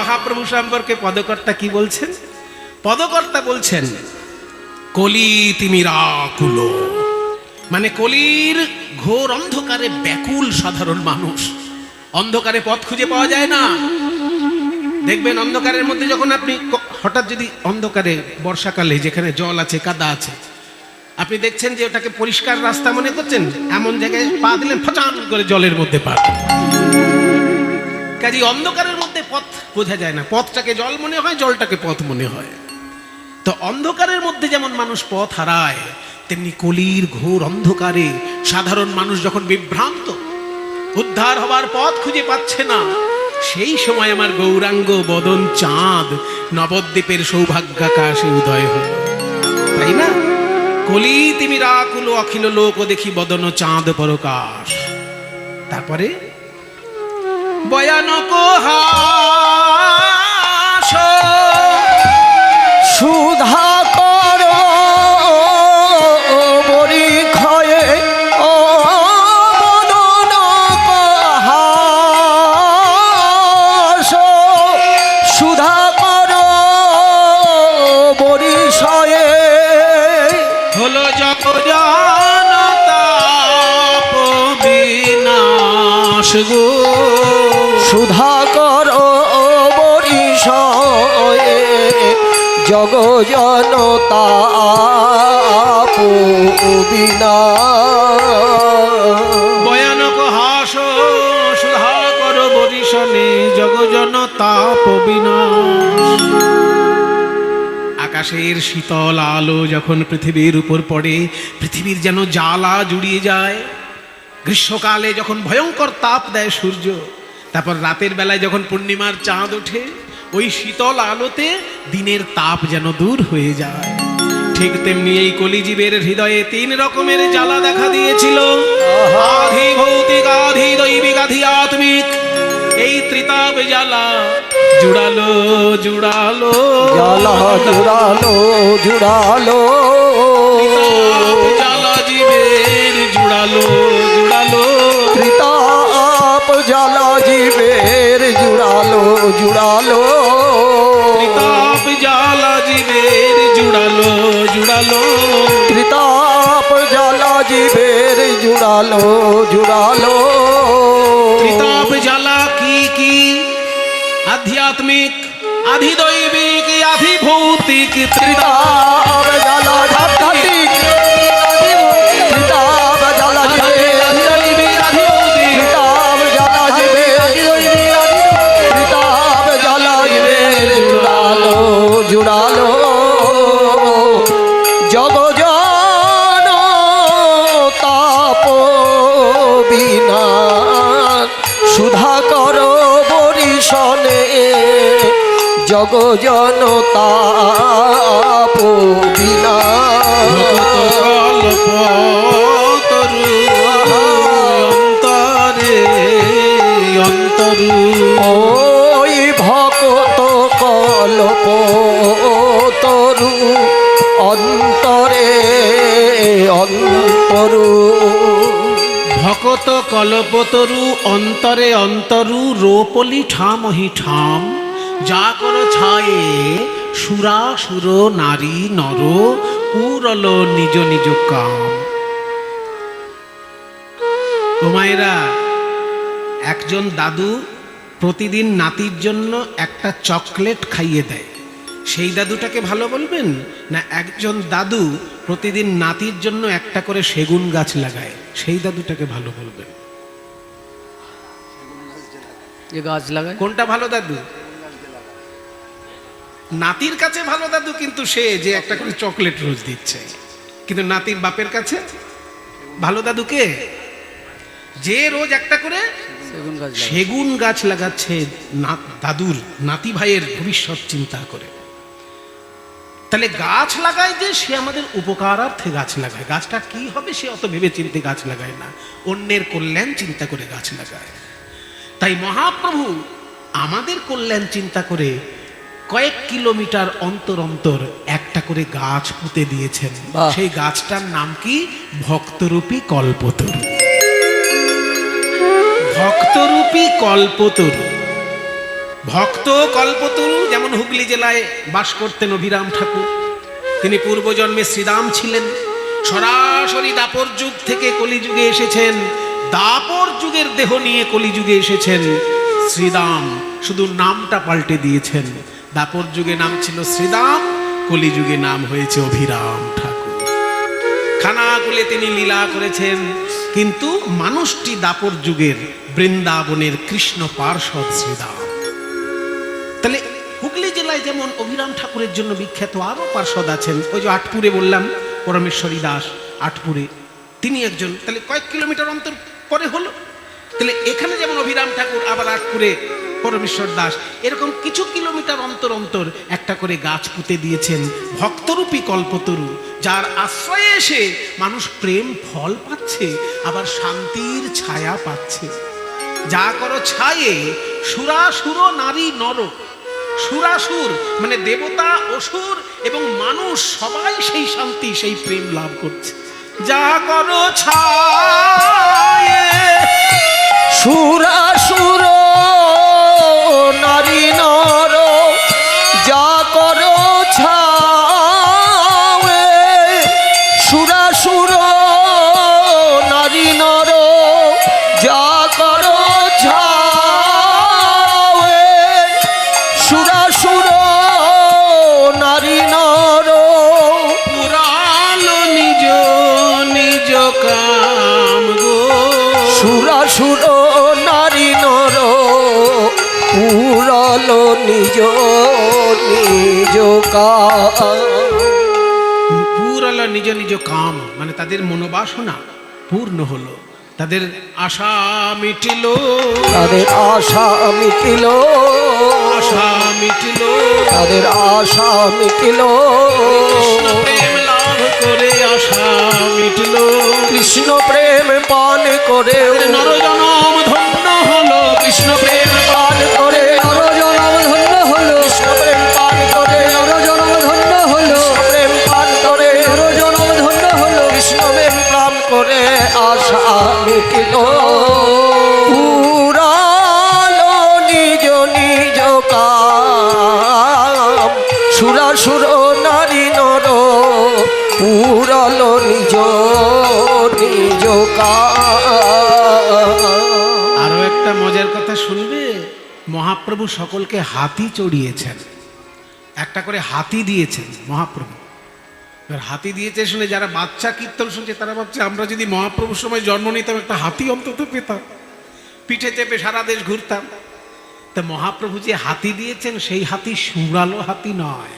মহাপ্রভু সম্পর্কে পদকর্তা কি বলছেন? পদকর্তা বলছেন কলি তিমিরাকুল, মানে কলির ঘোর অন্ধকারে ব্যাকুল সাধারণ মানুষ। অন্ধকারে পথ খুঁজে পাওয়া যায় না। দেখবেন অন্ধকারের মধ্যে যখন আপনি হঠাৎ যদি অন্ধকারে বর্ষাকালে যেখানে জল আছে, কাদা আছে, আপনি দেখছেন যে ওটাকে পরিষ্কার রাস্তা মনে করছেন, এমন জায়গায় পা দিলেন ফচান করে জলের মধ্যে পা। কাজে অন্ধকারের মধ্যে পথ বোঝা যায় না, পথটাকে জল মনে হয়, জলটাকে পথ মনে হয়। তো অন্ধকারের মধ্যে যেমন মানুষ পথ হারায়, তেমনি কলির ঘোর অন্ধকারে সাধারণ মানুষ যখন বিভ্রান্ত, উদ্ধার হবার পথ খুঁজে পাচ্ছে না, সেই সময় আমার গৌরাঙ্গ বদন চাঁদ নবদ্বীপের সৌভাগ্যাকাশে উদয় হল, তাই না? কলি তিমিরাকুল অখিল লোক দেখি বদন চাঁদ পরকাশ। তারপরে ভয়ানক হাস সুধা কর বরি ক্ষয়ে ও বদন হাস, সুধা কর বরি ক্ষয়ে হলো জপ জনতাপ বিনাশ গো, সুধা কর বরি ক্ষয়ে জগ জনতাপ বিনাশ। ভয়ানক হাস সুধা কর বরিশনে জগ জনতাপ বিনাশ। আকাশের শীতল আলো যখন পৃথিবীর উপর পড়ে, পৃথিবীর যেন জ্বালা জুড়িয়ে যায়। গ্রীষ্মকালে যখন ভয়ঙ্কর তাপ দেয় সূর্য, তারপর রাতের বেলায় যখন পূর্ণিমার চাঁদ ওঠে, ওই শীতল আলোতে দিনের তাপ যেন দূর হয়ে যায়। ঠিক তেমনি এই কলিজীবের হৃদয়ে তিন রকমের জ্বালা দেখা দিয়েছিল, আধি ভৌতিক, আধি দৈবিক, আধি আত্মিক। এই ত্রিতাপ জ্বালা জুড়ালো জুড়ালো জ্বালা জুড়ালো জুড়ালো, ত্রিতাপ জ্বালা জীবের জুড়ালো জুড়ালো, ত্রিতাপ জ্বালা জীবের জুড়ালো জুড়ালো, ত্রিতাপ জ্বালা জীবের জুড়ালো জুড়ালো, ত্রিতাপ জ্বালা জীবের জুড়ালো জুড়ালো। ত্রিতাপ জ্বালা কি কি? আধ্যাত্মিক, আধিদৈবিক, আধিভৌতিক। ত্রিতাপ জ্বালা আধ্যাত্মিক, ত্রিতাপ জ্বালা জীবের, ত্রিতাপ জ্বালা জীবের, ত্রিতাপ জ্বালা জীবের জুড়ালো জুড়ালো, জগ জনতাপ বিনাশ। সুধা কর বরিশনে জগ জনতাপ বিনাশ। কল্পতরু অন্তরে অন্তরু, ওই ভকত কল্প তরু অন্তরে অন্তরু, ভকত কল্পতরু অন্তরে অন্তরু, রোপলি ঠামহি ঠাম। যা কর ছায়ে সুরাসুর নারী নর, পুরল নিজ নিজ কাম। ও মায়েরা, একজন দাদু প্রতিদিন নাতির জন্য একটা চকলেট খাইয়ে দেয়, সেই দাদুটাকে ভালো বলবেন? না একজন দাদু প্রতিদিন নাতির জন্য একটা করে সেগুন গাছ লাগায়, সেই দাদুটাকে ভালো বলবেন? যে গাছ লাগায় কোনটা ভালো দাদু? নাতির কাছে ভালো দাদু কিন্তু সে যে একটা করে চকলেট রোজ দিচ্ছে, কিন্তু নাতির বাপের কাছে ভালো দাদু কে? যে রোজ একটা করে সেগুন গাছ লাগাচ্ছে, দাদুর নাতি ভাইয়ের ভবিষ্যৎ চিন্তা করে। তাহলে গাছ লাগায় যে সে আমাদের উপকারার্থে গাছ লাগায়। গাছটা কি হবে সে অত ভেবে চিন্তে গাছ লাগায় না, অন্যের কল্যাণ চিন্তা করে গাছ লাগায়। তাই মহাপ্রভু আমাদের কল্যাণ চিন্তা করে কয়েক কিলোমিটার অন্তর অন্তর একটা করে গাছ পুঁতে দিয়েছেন। সেই গাছটার নাম কি? ভক্তরূপী কল্পতরু। ভক্তরূপী কল্পতরু। ভক্ত কল্পতরু, যেমন হুগলি জেলায় বাস করতেন অভিরাম ঠাকুর, তিনি পূর্বজন্মে শ্রীরাম ছিলেন। সরাসরি দাপর যুগ থেকে কলিযুগে এসেছেন, দাপর যুগের দেহ নিয়ে কলিযুগে এসেছেন শ্রীরাম, শুধু নামটা পাল্টে দিয়েছেন। দাপর যুগে নাম ছিল শ্রীরাম, কলিযুগে নাম হয়েছে অভিরাম ঠাকুর। খানাকুলে তিনি লীলা করেছেন, কিন্তু মানুষটি দাপর যুগের বৃন্দাবনের কৃষ্ণ পার্ষদ শ্রীরাম। তাহলে হুগলি জেলায় যেমন অভিরাম ঠাকুরের জন্য বিখ্যাত আরো পার্ষদ আছেন। ওই যে আটপুরে বললাম পরমেশ্বরী দাস, আটপুরে তিনি একজন। তাহলে কয়েক কিলোমিটার অন্তর পরে হলো। তাহলে এখানে যেমন অভিরাম ঠাকুর, আবার আটপুরে পরমেশ্বর দাস, এরকম কিছু কিলোমিটার অন্তর অন্তর একটা করে গাছ পুঁতে দিয়েছেন, ভক্তরূপী কল্পতরু, যার আশ্রয়ে এসে মানুষ প্রেম ফল পাচ্ছে, আবার শান্তির ছায়া পাচ্ছে। যা করো ছায়ে সুরাসুর নারী নর, সুরাসুর মানে দেবতা, অসুর এবং মানুষ সবাই সেই শান্তি, সেই প্রেম লাভ করছে। যা করো ছায়ে সুরাসুর নারী নর, যা করো ছায়ে, সুরাসুর নারী নর, যা করো ছায়ে, সুরাসুর নারী নর, পুরালো নিজ নিজ কাম গো। সুরাসুর নারী নর, পুরালো নিজ নিজ পুরালো নিজ নিজ কাম মানে তাদের মনোবাসনা পূর্ণ হলো, তাদের আশা মিটিল, তাদের আশা মিটিল, আশা মিটিল, তাদের আশা মিটিল, কৃষ্ণ প্রেম লাভ করে আশা মিটিল, কৃষ্ণ প্রেম পান করে নরজনম ধন্য হলো, কৃষ্ণ প্রেম পান করে নরজনম ধন্য হলো, কৃষ্ণ প্রেম পান করে নরজনম ধন্য হলো, প্রেম পান করে নরজনম ধন্য হলো, কৃষ্ণ প্রেম পান করে আশা মিটিল, পুরালো নিজ নিজ কাম, সুরাসুর নারী নর, পুরালো নিজ নিজ কাম। আরো একটা মজার কথা শুনবে, মহাপ্রভু সকলকে হাতি চড়িয়েছেন, একটা করে হাতি দিয়েছেন মহাপ্রভু। এবার হাতি দিয়েছে শুনে যারা বাচ্চা কীর্তন শুনছে তারা ভাবছে আমরা যদি মহাপ্রভুর সময় জন্ম নিতাম একটা হাতি অন্তত পেতাম, পিঠে চেপে সারা দেশ ঘুরতাম। তা মহাপ্রভু যে হাতি দিয়েছেন সেই হাতি সুরালো হাতি নয়,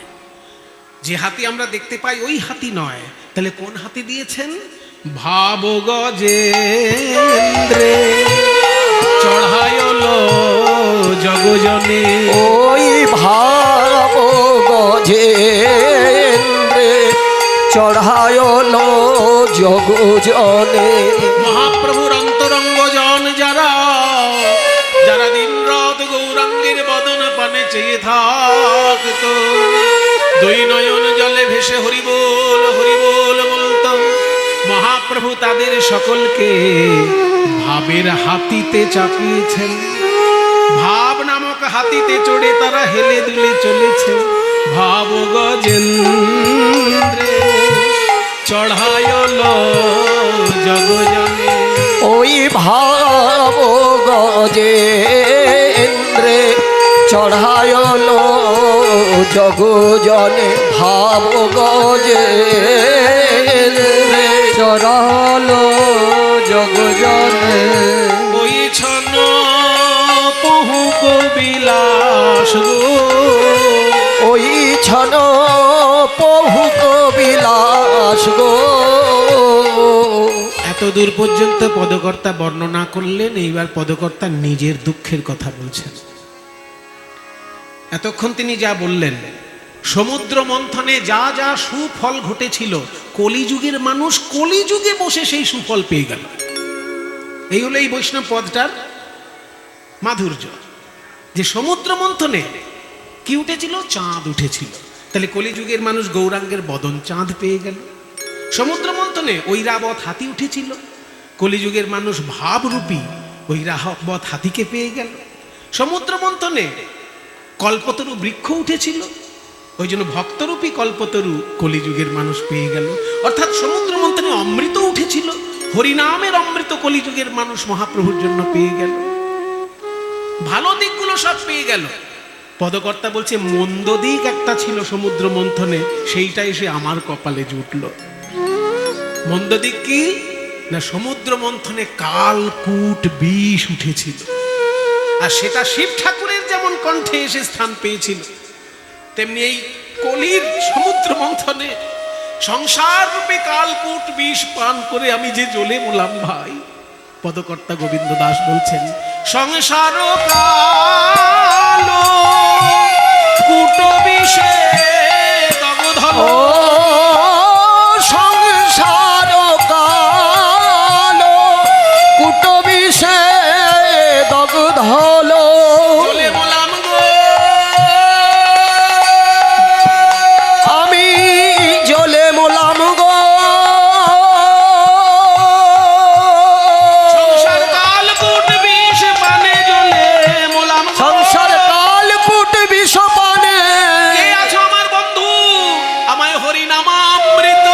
যে হাতি আমরা দেখতে পাই ওই হাতি নয়। তাহলে কোন হাতি দিয়েছেন? ভাব গজেন্দ্রে চড়ায়ল জগজনে, ওই ভাব গজেন্দ্রে চড়ায়ল জগজনে। মহাপ্রভুর অন্তরঙ্গজন যারা, যারা দিন রাত গৌরাঙ্গের বদন পানে চেয়ে থাকতো, দুই নয়ন জলে ভেসে হরিবোল হরিবোল বলতো, মহাপ্রভু তাদের সকলকে ভাবের হাতিতে চাপিয়েছেন। ভাব নামক হাতিতে চড়ে তারা হেলে দুলে চলেছে। ভাব গজেন্দ্রে চড়ায়ল জগজনে, ওই ভাব গজেন্দ্রে চড়ায়ল জগজনে, ভাব গজেন্দ্রে চড়ালো জগজনে। ওই ছন পহুক বিলাস গো, ওই ছন পহুক বিলাস গো। এত দূর পর্যন্ত পদকর্তা বর্ণনা করলেন, এইবার পদকর্তা নিজের দুঃখের কথা বলছেন। এতক্ষণ তিনি যা বললেন, সমুদ্র মন্থনে যা যা সুফল ঘটেছিল, কলিযুগের মানুষ কলিযুগে বসে সেই সুফল পেয়ে গেল। এই হলো এই বৈষ্ণব পদটার মাধুর্য, যে সমুদ্র মন্থনে কি উঠেছিল? চাঁদ উঠেছিল। তাহলে কলিযুগের মানুষ গৌরাঙ্গের বদন চাঁদ পেয়ে গেল। সমুদ্র মন্থনে ঐরাবত হাতি উঠেছিল, কলিযুগের মানুষ ভাবরূপী ঐরাবত হাতিকে পেয়ে গেল। সমুদ্র মন্থনে কল্পতরু বৃক্ষ উঠেছিল, ওই জন্য ভক্তরূপী কল্পতরু কলিযুগের মানুষ পেয়ে গেল। অর্থাৎ সমুদ্র মন্থনে অমৃত উঠেছিল, হরিনামের অমৃত কলিযুগের মানুষ মহাপ্রভুর জন্য পেয়ে গেল। ভালো দিকগুলো সব পেয়ে গেল। পদকর্তা বলছে মন্দ দিক একটা ছিল সমুদ্র মন্থনে, সেইটা এসে আমার কপালে জুটল। মন্দ দিক কি না, সমুদ্র মন্থনে কালকূট বিষ উঠেছিল, আর সেটা শিব ঠাকুরের যেমন কণ্ঠে এসে স্থান পেয়েছিল, তেমনি এই কলির সমুদ্র মন্থনে সংসার রূপে কালকূট বিষ পান করে আমি যে জ্বলে মরলাম ভাই। পদকর্তা গোবিন্দ দাস বলছেন সংসার কাল কূট বিষে দগ্ধ ও সংসার কালো কুট বিষে দগ্ধ হলো। জ্বলে মরলাম গো, আমি জ্বলে মোলাম গো। সংসার কাল কূট বিষ পানে জ্বলে মরলাম গো। সংসার কাল কুট বিষ পানে কে আছো আমার বন্ধু, আমায় হরিনামামৃত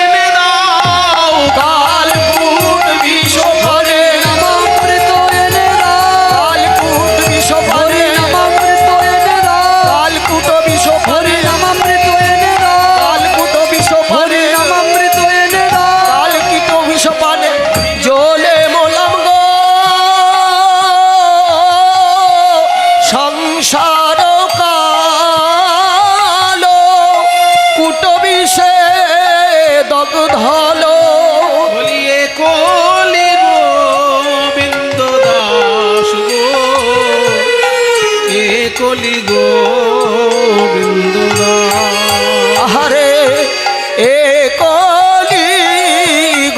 এনে দাও। কাল কুট বিষ পানে নামামৃত এনে দাও। কাল কুট বিষ পানে নামামৃত এনে দাও। কাল কুট বিষ পানে নামামৃত এনে দাও। কাল কুট বিষ পানে নামামৃত এনে দাও। কাল কিট বিষ পানে জ্বলে মোলাম গো। সংসার কালো কুট বিষে দগ্ধ হলো। বলিয়ে কলি গোবিন্দ দাস গো, এ কলি গোবিন্দ দাস। আহারে এ কলি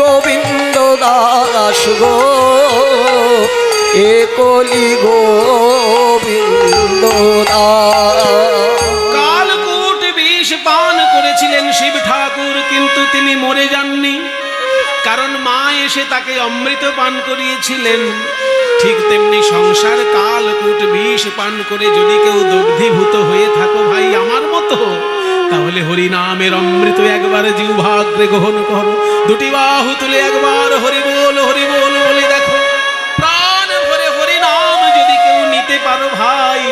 গোবিন্দ দাস গো, এ কলি গোবিন্দ দাস। কালকূট বিষ পান করেছিলেন শিব ঠাকুর, কিন্তু তিনি মরে যাননি, কারণ মা এসে তাকে অমৃত পান করিয়েছিলেন। ঠিক তেমনি সংসার কালকূট বিষ পান করে যদি কেউ দগ্ধীভূত হয়ে থাকো ভাই আমার মতো, তাহলে হরিনামের অমৃত একবার জিহ্বাগ্রে গ্রহণ করো, দুটি বাহু তুলে একবার হরি বল বলে দেখো। প্রাণ ভরে হরিনাম যদি কেউ নিতে পারো ভাই,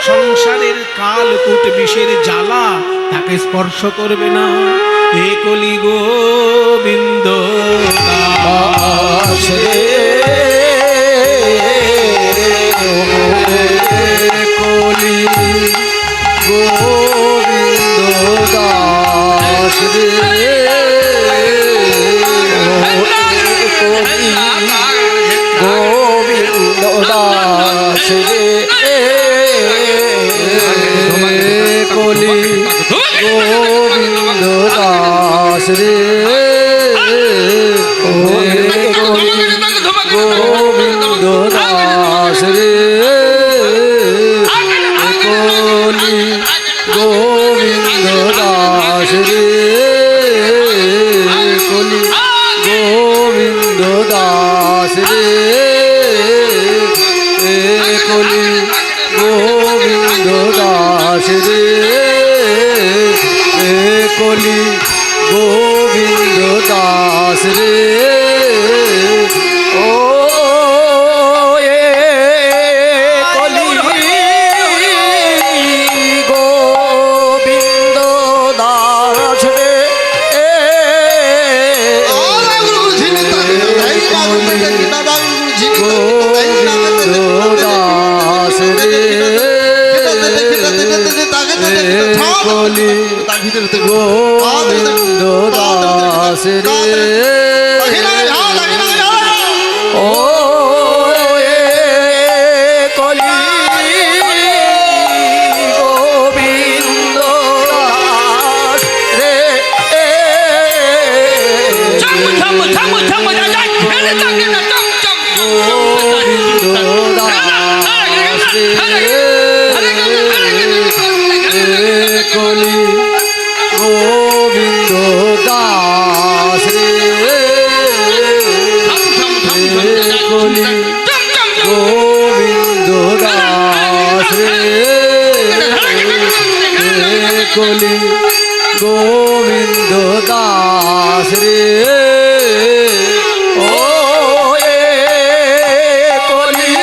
সংসারের কালকূট বিষের জ্বালা তাকে স্পর্শ করবে না। এ কলি গোবিন্দ দাস রে, কলি গোবিন্দ দাস রে, কলি গোবিন্দ দাস রে, কলি গোবিন্দ দাস রে, গোবিন্দ দাস রে, কলি গোবিন্দ দাস রে, কলি গোবিন্দ দাস রে, কলি গোবিন্দ দাস রে, কলি গোবিন্দ দাস রে। ও এ কলি গোবিন্দ দাস রে, গোবিন্দ দাস রে, কলি গোবিন্দ দাস রে। ও এ কলি গোবিন্দ দাস রে, গোবিন্দ দাস রে, কলি গোবিন্দ দাস রে, কলি গোবিন্দ দাস রে ও এ কলি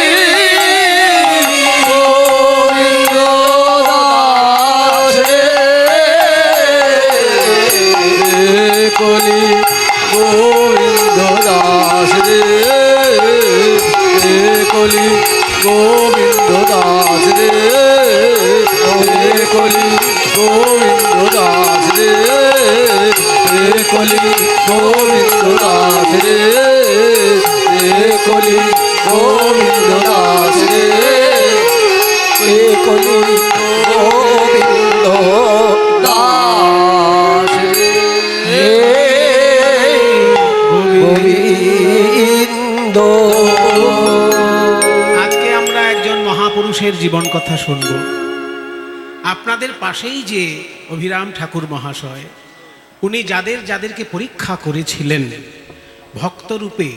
গোবিন্দ দাস রে কলি গোবিন্দ দাস রে কলি গোবিন্দ দাস রে কলি গোবিন্দ দাস রে কলি গোবিন্দ দাস রে কলি গোবিন্দ দাস রে কলি গোবিন্দ দাস রে গোবিন্দ। আজকে আমরা একজন মহাপুরুষের জীবন কথা শুনব। আপনাদের পাশেই যে অভিরাম ঠাকুর মহাশয়, উনি যাদেরকে পরীক্ষা করেছিলেন ভক্তরূপে,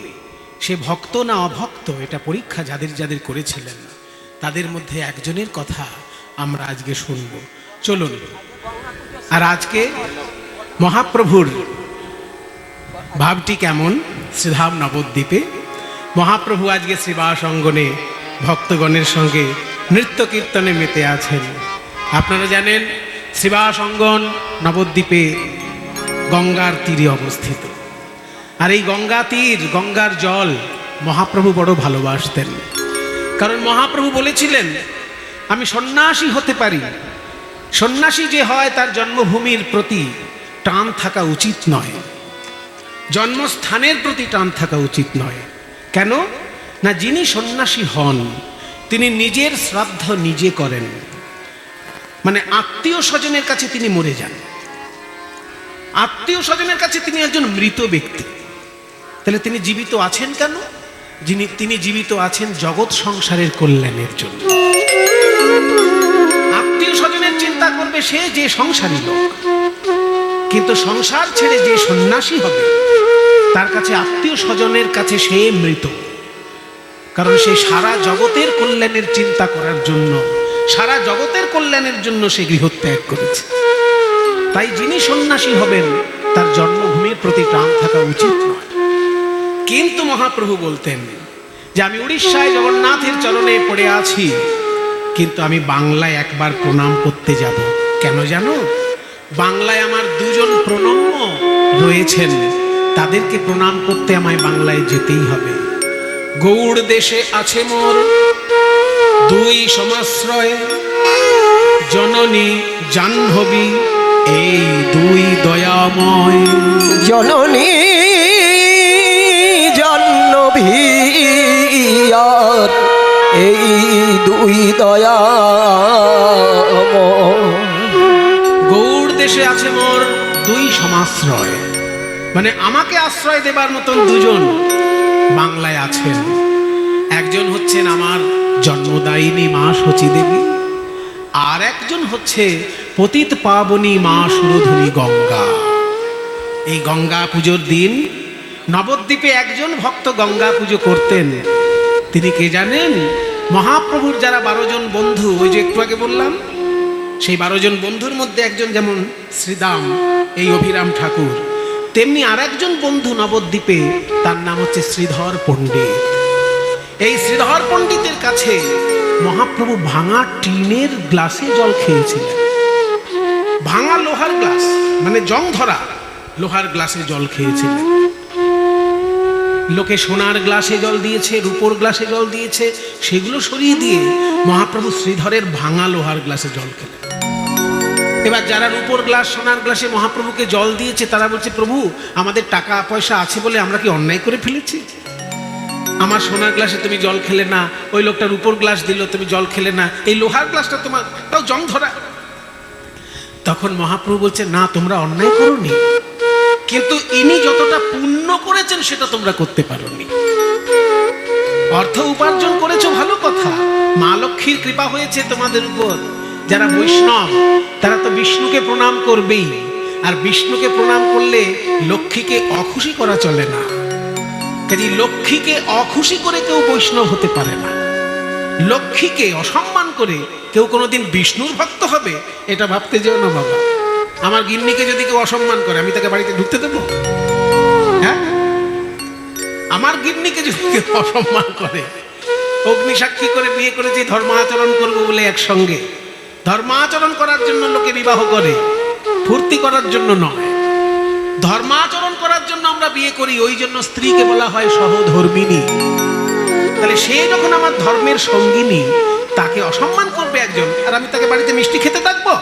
সে ভক্ত না অভক্ত এটা পরীক্ষা যাদের করেছিলেন, তাদের মধ্যে একজনের কথা আমরা আজকে শুনব। চলুন। আর আজকে মহাপ্রভুর ভাবটি কেমন শ্রীধাম নবদ্বীপে, মহাপ্রভু আজকে শ্রীবাস অঙ্গনে ভক্তগণের সঙ্গে নৃত্য কীর্তনে মেতে আছেন। আপনারা জানেন শ্রীবাস অঙ্গন নবদ্বীপে গঙ্গার তীরে অবস্থিত। আর এই গঙ্গা তীর, গঙ্গার জল মহাপ্রভু বড় ভালোবাসতেন। কারণ মহাপ্রভু বলেছিলেন, আমি সন্ন্যাসী হতে পারি, সন্ন্যাসী যে হয় তার জন্মভূমির প্রতি টান থাকা উচিত নয়, জন্মস্থানের প্রতি টান থাকা উচিত নয়। কেন না, যিনি সন্ন্যাসী হন তিনি নিজের শ্রাদ্ধ নিজে করেন, মানে আত্মীয় স্বজনের কাছে তিনি মরে যান, আত্মীয় স্বজনের কাছে তিনি একজন মৃত ব্যক্তি। তাহলে তিনি জীবিত আছেন কেন? তিনি জীবিত আছেন জগৎ সংসারের কল্যাণের জন্য। আত্মীয় স্বজনের চিন্তা করবে সে যে সংসারী লোক, কিন্তু সংসার ছেড়ে যে সন্ন্যাসী হবে তার কাছে আত্মীয় স্বজনের কাছে সে মৃত। কারণ সে সারা জগতের কল্যাণের চিন্তা করার জন্য, সারা জগতের কল্যাণের জন্য সে গৃহত্যাগ করেছে। তাই যিনি সন্ন্যাসী হবেন তার জন্মভূমির প্রতি টান থাকা উচিত নয়। কিন্তু মহাপ্রভু বলতেন যে আমি উড়িষ্যায় জগন্নাথের চরণে পড়ে আছি, কিন্তু আমি বাংলায় একবার প্রণাম করতে যাব। কেন জানো? বাংলায় আমার দুজন প্রণম্য রয়েছেন, তাদেরকে প্রণাম করতে আমায় বাংলায় যেতেই হবে। গৌড় দেশে আছে মোর দুই সমাশ্রয়, জননী জাহ্নবী এই দুই দয়াময়। জননী জাহ্নবী আর এই দুই দয়াময়। গৌড় দেশে আছে মোর দুই সমাশ্রয়, মানে আমাকে আশ্রয় দেবার মতন দুজন বাংলায় আছেন। একজন হচ্ছেন আমার জন্মদায়িনী মা শচী দেবী, আর একজন হচ্ছে পতিত পাবনী মা সুরধনী গঙ্গা। এই গঙ্গা পুজোর দিন নবদ্বীপে একজন ভক্ত গঙ্গা পুজো করতেন। তিনি কে জানেন? মহাপ্রভুর যারা 12 জন বন্ধু, ওই যে একটু আগে বললাম, সেই 12 জন বন্ধুর মধ্যে একজন যেমন শ্রীদাম এই অভিরাম ঠাকুর, তেমনি আর একজন বন্ধু নবদ্বীপে, তার নাম হচ্ছে শ্রীধর পণ্ডিত। এই শ্রীধর পণ্ডিতের কাছে মহাপ্রভু ভাঙা টিনের গ্লাসে জল খেয়েছিলেন। ভাঙা লোহার গ্লাস, মানে জং ধরা লোহার গ্লাসে জল খেয়েছিলেন। লোকে সোনার গ্লাসে জল দিয়েছে, রূপোর গ্লাসে জল দিয়েছে, সেগুলো সরিয়ে দিয়ে মহাপ্রভু শ্রীধরের ভাঙা লোহার গ্লাসে জল খেলেন। এবার যারা রূপোর গ্লাস, সোনার গ্লাসে মহাপ্রভুকে জল দিয়েছে, তারা বলছে, প্রভু আমাদের টাকা পয়সা আছে বলে আমরা কি অন্যায় করে ফেলেছি? আমার সোনার গ্লাসে তুমি জল খেলে না, ওই লোকটা রূপোর গ্লাস দিল, তুমি জল খেলে না, এই লোহার গ্লাসটা তোমার তাও জং ধরা। তখন মহাপ্রভু বলছে, না তোমরা অন্যায় করোনি, কিন্তু ইনি যতটা পুণ্য করেছেন সেটা তোমরা করতে পারোনি। অর্থ উপার্জন করেছো ভালো কথা, মা লক্ষ্মীর কৃপা হয়েছে তোমাদের উপর। যারা বৈষ্ণব তারা তো বিষ্ণুকে প্রণাম করবেই, আর বিষ্ণুকে প্রণাম করলে লক্ষ্মীকে অখুশি করা চলে না। কাজে লক্ষ্মীকে অখুশি করে কেউ বৈষ্ণব হতে পারে না। লক্ষ্মীকে অসম্মান করে কেউ কোনোদিন বিষ্ণুর ভক্ত হবে, এটা ভাবতে যেও না বাবা। আমার গিন্নিকে যদি কেউ অসম্মান করে, আমি তাকে বাড়িতে ঢুকতে দেবো? হ্যাঁ, আমার গিন্নিকে যদি কেউ অসম্মান করে, অগ্নিসাক্ষী করে বিয়ে করেছি ধর্মাচরণ করব বলে একসঙ্গে। ধর্মাচরণ করার জন্য লোকে বিবাহ করে, ফুর্তি করার জন্য নয়। ধর্মাচরণ করার জন্য আমরা বিয়ে করি, ওই জন্য স্ত্রীকে বলা হয় সহধর্মিণী। তাহলে সে যখন আমার ধর্মের সঙ্গিনী, তাকে অসম্মান করবে একজন, আর আমি তাকে বাড়িতে মিষ্টি খেতে থাকবো?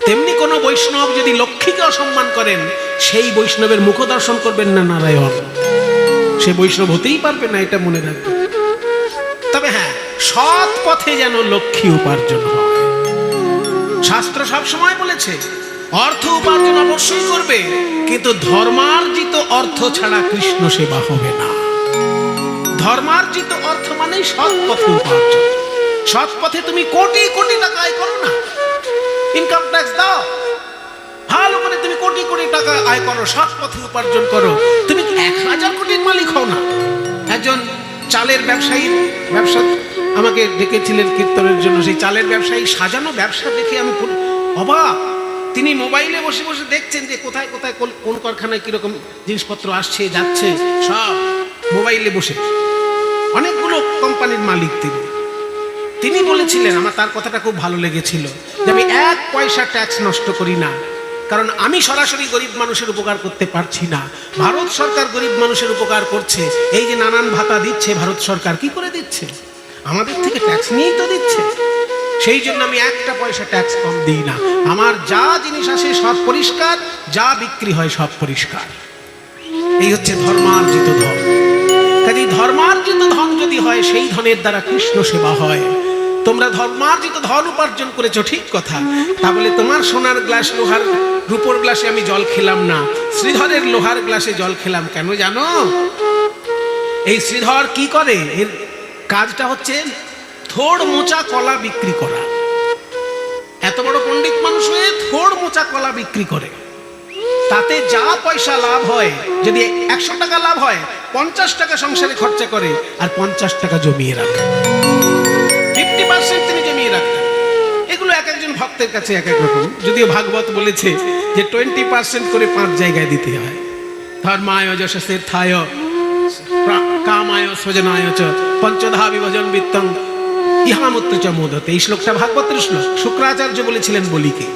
তেমনি কোনো বৈষ্ণব যদি লক্ষ্মীকে অসম্মান করেন, সেই বৈষ্ণবের মুখ দর্শন করবেন না নারায়ণ, সে বৈষ্ণব হতেই পারবে না, এটা মনে রাখবেন। তবে হ্যাঁ, সৎ পথে যেন লক্ষ্মী উপার্জন হয়। শাস্ত্র সব সময় বলেছে অর্থ উপার্জন অবশ্যই করবে, কিন্তু ধর্মার্জিত অর্থ ছাড়া কৃষ্ণ সেবা হবে না। ধর্মার্জিত অর্থ মানেই সৎ পথে উপার্জন। সৎ পথে তুমি কোটি কোটি টাকা আয় করো না, ইনকাম ট্যাক্স দাও, ভালো করে তুমি কোটি কোটি টাকা আয় করো, সৎ পথে উপার্জন করো। তুমি 1000 কোটির মালিক হও না। একজন চালের ব্যবসায়ী ব্যবসা আমাকে ডেকেছিলেন কীর্তনের জন্য। সেই চালের ব্যবসায়ী সাজানো ব্যবসা দেখে আমি অবাক। তিনি মোবাইলে বসে বসে দেখছেন যে কোথায় কোথায় কোন কারখানায় কিরকম জিনিসপত্র আসছে যাচ্ছে, সব মোবাইলে বসে। অনেকগুলো কোম্পানির মালিক তিনি বলেছিলেন, আমার তার কথাটা খুব ভালো লেগেছিল, যে আমি 1 পয়সা ট্যাক্স নষ্ট করি না, কারণ আমি সরাসরি গরিব মানুষের উপকার করতে পারছি না। ভারত সরকার গরিব মানুষের উপকার করছে। এই যে নানান ভাতা দিচ্ছে ভারত সরকার, কি করে দিচ্ছে? আমাদের থেকে ট্যাক্স নিয়েই তো দিচ্ছে। সেই জন্য আমি 1 পয়সা ট্যাক্স কম দিই না। আমার যা জিনিস আসে সব পরিষ্কার, যা বিক্রি হয় সব পরিষ্কার। এই হচ্ছে ধর্মার্জিত ধন। কাজেই ধর্মার্জিত ধন যদি হয়, সেই ধনের দ্বারা কৃষ্ণ সেবা হয়। তোমরা ধর্মার্জিত ধন উপার্জন করেছো, ঠিক কথা। তা বলে তোমার সোনার গ্লাস, লোহার রূপোর গ্লাসে আমি জল খেলাম না, শ্রীধরের লোহার গ্লাসে জল খেলাম। কেন জানো? এই শ্রীধর কি করে? এর কাজটা হচ্ছে থোড় মোচা কলা বিক্রি করা। এত বড় পণ্ডিত মানুষ হয়ে থোড় মোচা কলা বিক্রি করে। তাতে যা পয়সা লাভ হয়, যদি 100 টাকা লাভ হয়, 50 টাকা সংসারে খরচা করে, আর 50 টাকা জমিয়ে রাখে। 50% তিনি জমিয়ে রাখেন। এগুলো এক একজন ভক্তের কাছে এক এক রকম। যদিও ভাগবত বলেছে যে 20% করে 5 জায়গায় দিতে হয়। ধর্মায় যশস্যের্থায় কামায় স্বজনায় চ পঞ্চধা বিভজন বিত্তং ইহামুত্ত চ মোদতে। এই শ্লোকটা ভাগবতের শ্লোক। শুক্রাচার্য বলেছিলেন বলিকে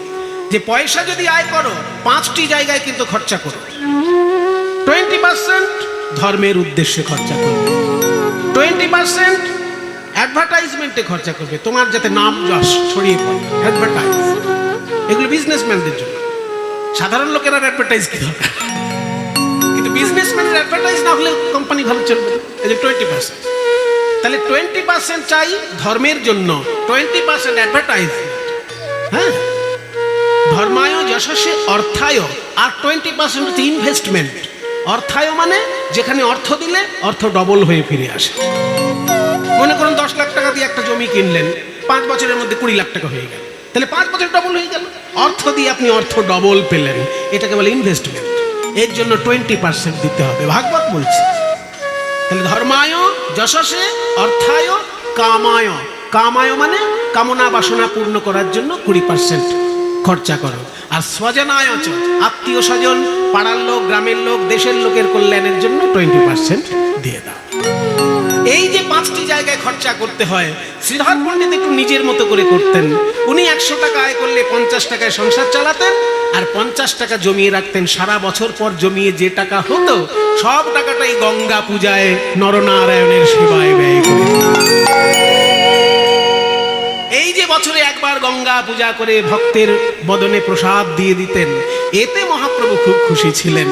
যে পয়সা যদি আয় করো, 5টি জায়গায় কিন্তু খরচা করো। 20% ধর্মের উদ্দেশ্যে খরচা করবে, 20% অ্যাডভার্টাইজমেন্টে খরচা করবে, তোমার যাতে নাম যশ ছড়িয়ে পড়ে। অ্যাডভার্টাইজ এগুলো বিজনেসম্যানদের জন্য। সাধারণ লোকেরা অ্যাডভার্টাইজ কি দরকার? কিন্তু বিজনেসম্যানের অ্যাডভার্টাইজ না হলে কোম্পানি ভালো চলবে। এই যে 20%, তাহলে 20% চাই ধর্মের জন্য, 20% অ্যাডভার্টাইজমেন্ট। হ্যাঁ, ধর্মায় যশস্যে অর্থায়, আর 20% হচ্ছে ইনভেস্টমেন্ট। অর্থায় মানে যেখানে অর্থ দিলে অর্থ ডবল হয়ে ফিরে আসে। মনে করুন 10 লাখ টাকা দিয়ে একটা জমি কিনলেন, 5 বছরের মধ্যে 20 লাখ টাকা হয়ে গেল, তাহলে 5 বছর ডবল হয়ে গেল। অর্থ দিয়ে আপনি অর্থ ডবল পেলেন, এটাকে বলে ইনভেস্টমেন্ট। এর জন্য 20% দিতে হবে, ভাগবত বলছে। তাহলে ধর্মায় যশস্যে অর্থায় কামায়। কামায় মানে কামনা বাসনা পূর্ণ করার জন্য 20% খরচা করো। আর স্বজনায়, আত্মীয় স্বজন, পাড়ার লোক, গ্রামের লোক, দেশের লোকের কল্যাণের জন্য 20% দিয়ে দাও। এই যে 5টি জায়গায় খরচা করতে হয়, শ্রীধর পণ্ডিত একটু নিজের মতো করে করতেন। উনি 100 টাকা আয় করলে 50 টাকায় সংসার চালাতেন, আর 50 টাকা জমিয়ে রাখতেন। সারা বছর পর জমিয়ে যে টাকা হতো, সব টাকাটাই গঙ্গা পূজায়, নরনারায়ণের সেবায় ব্যয় করে। এই যে বছরে একবার গঙ্গা পূজা করে ভক্তের বদনে প্রসাদ দিয়ে দিতেন, এতে মহাপ্রভু খুব খুশি ছিলেন।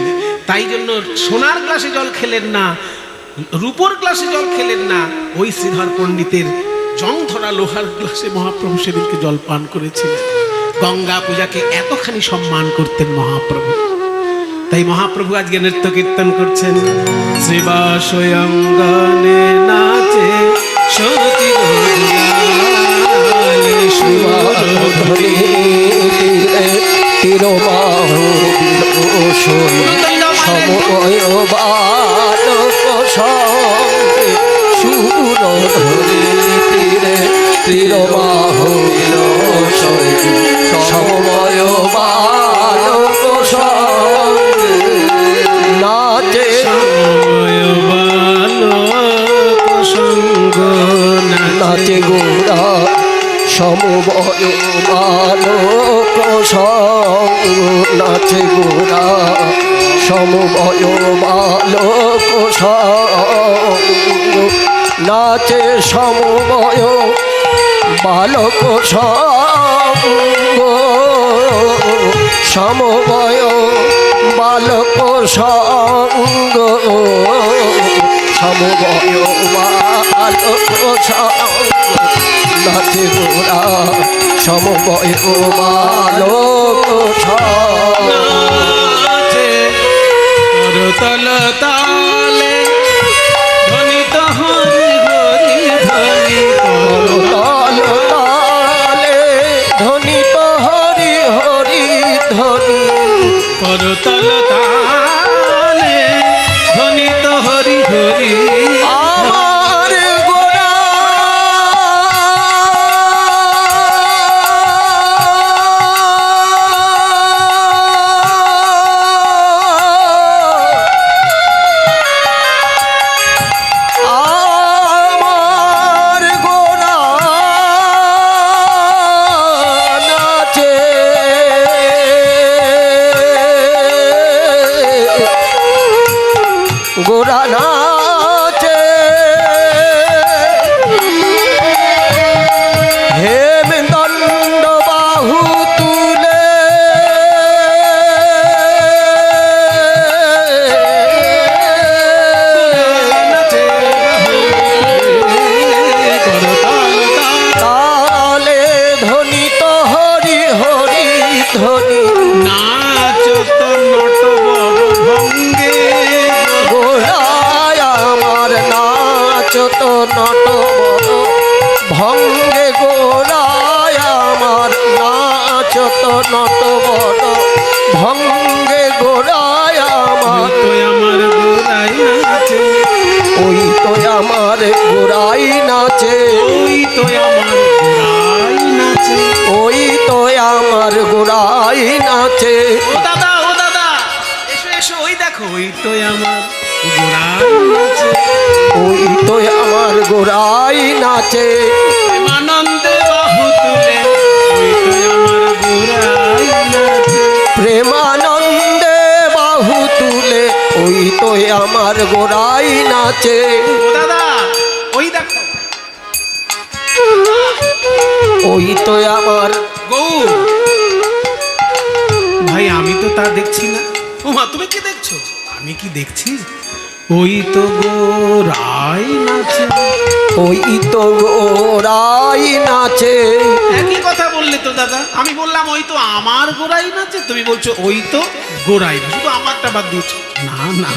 তাই জন্য সোনার গ্লাসে জল খেলেন না, রূপোর গ্লাসে জল খেলেন না, ওই শ্রীধর পণ্ডিতের জং ধরা লোহার গ্লাসে মহাপ্রভু সেদিনকে জল পান করেছিলেন। গঙ্গা পূজাকে এতখানি সম্মান করতেন মহাপ্রভু। তাই মহাপ্রভু আজকে নৃত্য কীর্তন করছেন। শ্রীবাসয়ঙ্গনে নাচে সতী সময় বালক সঙ্গে সুর ধরি তীরে তীরবাহু সময় বালক সঙ্গে নাচে নাচে গোরা সমবয় বালক সঙ্গ নাচে গোরা সমবয় বালক সঙ্গ নাচে সমবয় বালক সঙ্গ সমবয় বালক সঙ্গ সমবয় বালক সঙ্গ নাচে গোরা সমবয় বালক সঙ্গ তল তালে ধ্বনিত হরি হরি ধ্বনি তাল তালে ধ্বনিত হরি হরি ধ্বনি করতল তালে ধ্বনিত হরি হরি আমার গোরা আমার গোরা নাচে গোরা নাচে হেমদণ্ড বাহু তুলে তালে ধ্বনিত হরি হরি ধ্বনি নাচত নট ভঙ্গে গোরায় আমার নাচত নট ভঙ্গে গোরায় আমার নাচত নট বড় ভঙ্গে গোরায় আমার তুই আমার গোরাই নাচে ওই তো আমার গোরাই নাচে ওই তো আমার গোরাই নাচে ওই তো আমার গোরাই নাচে ও দাদা এসো এসো ওই দেখো ওই তো আমার গোরাই নাচে ওই তো আমার গোরাই নাচে আনন্দে বাহু তুলে ওই তো আমার গোরাই নাচে প্রেমানন্দে বাহু তুলে ওই তো আমার গোরাই নাচে ও দাদা ওই দেখো ওই তো আমার গৌর ভাই আমি তো তা দেখছি না ও মা তুমি কি দেখছো আমি কি দেখছি ওই তো গোরাই নাচে ওই তো গোরাই নাচে একই কথা বললে তো দাদা আমি বললাম ওই তো আমার গোরাই নাচে তুমি বলছো ওই তো গোরাই না শুধু আমারটা বাদ দিয়েছো না না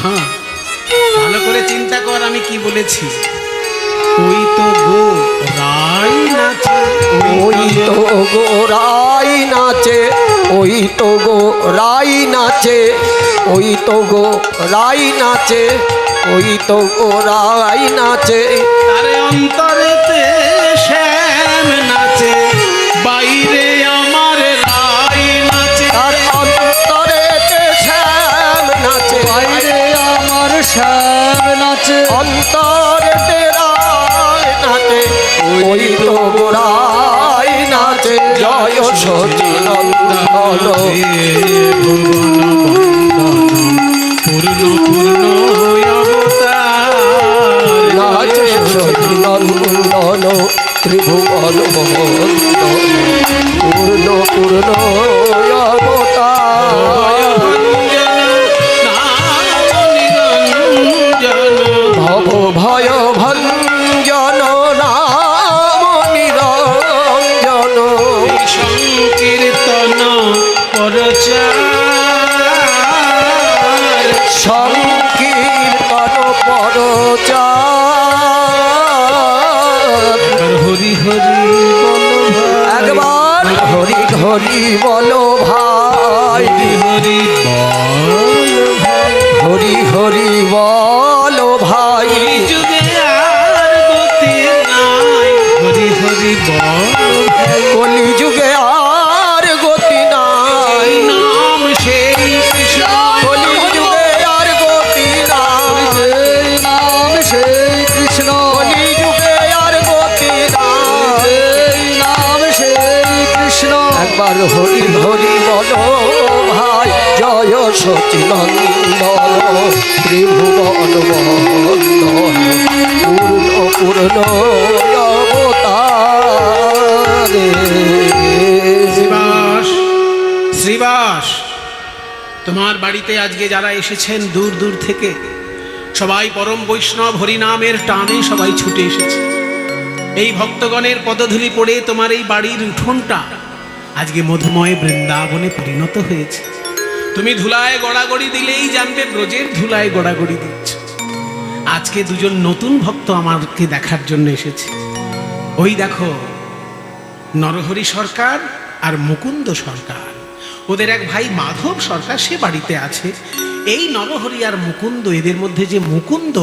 ভালো করে চিন্তা কর আমি কি বলেছি ওই তো গোরাই নাচে ওই তো গোরাই নাচে ওই তো গোরাই নাচে ওই তো গোরাই নাচে ওই তো গোরাই নাচে তারে অন্তরেতে শ্যাম নাচে বাইরে আমার রাই নাচে তার অন্তরেতে শ্যাম নাচে বাইরে আমার শ্যাম নাচে অন্তরেতে রায় নাচে ওই তো গোরাই নাচে জয় সচিনন্দন পূর্ণ পূর্ণ অবতার নাচে সচিনন্দন ত্রিভুবন বন্দন পূর্ণ পূর্ণ অবতার ভব ভয় ভঞ্জন নাম নিরঞ্জন সংকীর্তন পরচার সংকীর্তন পরচার হরি হরি একবার হরি হরি বলো ভাই হরি হরি হরি বলো ভাই যুগে আর গতি হরি বল কলিযুগে আর গতি নাই, নাম সেই কৃষ্ণ কলিযুগে আর গতি নাই, সেই নাম সেই কৃষ্ণ, কলিযুগে আর গতি নাই। সেই নাম সেই কৃষ্ণ। একবার হরি হরি বলো ভাই, জয় সচিনন্দন ত্রিভুবন বন্দন পূর্ণ পূর্ণ অবতারে। শ্রীবাস, শ্রীবাস, তোমার বাড়িতে আজকে যারা এসেছেন দূর দূর থেকে, সবাই পরম বৈষ্ণব হরিনামের টানে সবাই ছুটে এসেছে। এই ভক্তগণের পদধূলি পড়ে তোমার এই বাড়ির উঠোনটা আজকে মধুময় বৃন্দাবনে পরিণত হয়েছে। তুমি ধুলায় গড়াগড়ি দিলেই জানবে ব্রজের ধুলায় গড়াগড়ি দিচ্ছ। আজকে দুজন নতুন ভক্ত আমাকে দেখার জন্য এসেছে। ওই দেখো, নরহরি সরকার আর মুকুন্দ সরকার, ওদের এক ভাই মাধব সরকার সে বাড়িতে আছে। এই নরহরি আর মুকুন্দ, এদের মধ্যে যে মুকুন্দ,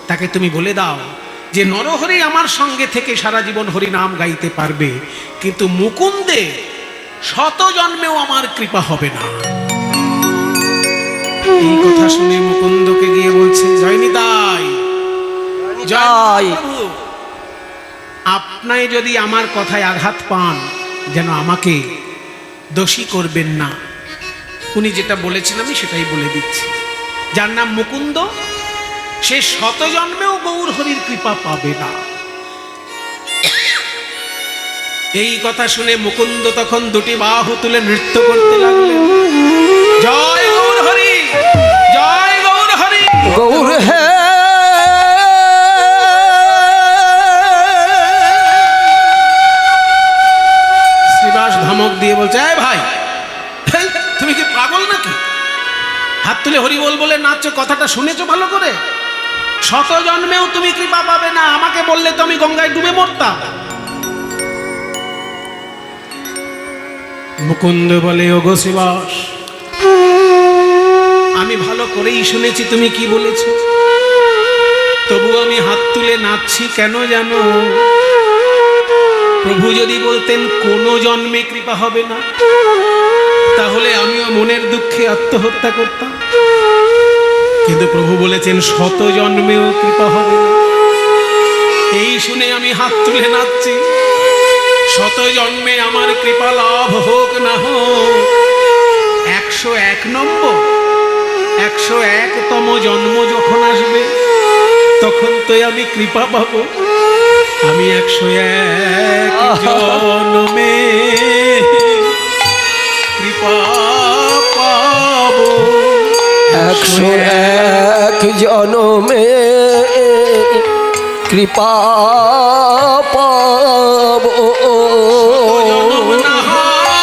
তাকে তুমি বলে দাও যে নরহরি আমার সঙ্গে থেকে সারা জীবন হরি নাম গাইতে পারবে, কিন্তু মুকুন্দে শত জন্মেও আমার কৃপা হবে না। এই কথা শুনে মুকুন্দকে গিয়ে বলছে, জয় নিতাই, জয় প্রভু, আপনায় যদি আমার কথায় আঘাত পান যেন আমাকে দোষী করবেন না। উনি যেটা বলেছেন আমি সেটাই বলে দিচ্ছি। যার নাম মুকুন্দ, সে শত জন্মেও গৌর হরির কৃপা পাবে না। এই কথা শুনে মুকুন্দ তখন দুটি বাহু তুলে নৃত্য করতে লাগলেন, জয় গৌর হরি, জয় গৌর হরি। গৌর হে শ্রীবাস ধমক দিয়ে বলছে, এই ভাই, হেই, তুমি কি পাগল নাকি? হাত তুলে হরি বল বলে নাচছো, কথাটা শুনেছো ভালো করে? শত জন্মেও তুমি কৃপা পাবে না, আমাকে বললে তো আমি গঙ্গায় ডুবে মরতাম। মুকুন্দ বলে, ওগো শ্রীবাস, আমি ভালো করেই শুনেছি তুমি কি বলেছো, তবু আমি হাত তুলে নাচছি কেন জানো? প্রভু যদি বলতেন কোনো জন্মে কৃপা হবে না, তাহলে আমিও মনের দুঃখে আত্মহত্যা করতাম। কিন্তু প্রভু বলেছেন শত জন্মেও কৃপা হবে না। এই শুনে আমি হাত তুলে নাচছি। শত জন্মে আমার কৃপা লাভ হোক না হোক, 101 নম্বর 101তম জন্ম যখন আসবে তখন তো আমি কৃপা পাবো। আমি 101 জন্মে কৃপা পাবো, 101 জনমে কৃপা পাবো। জনম না হয়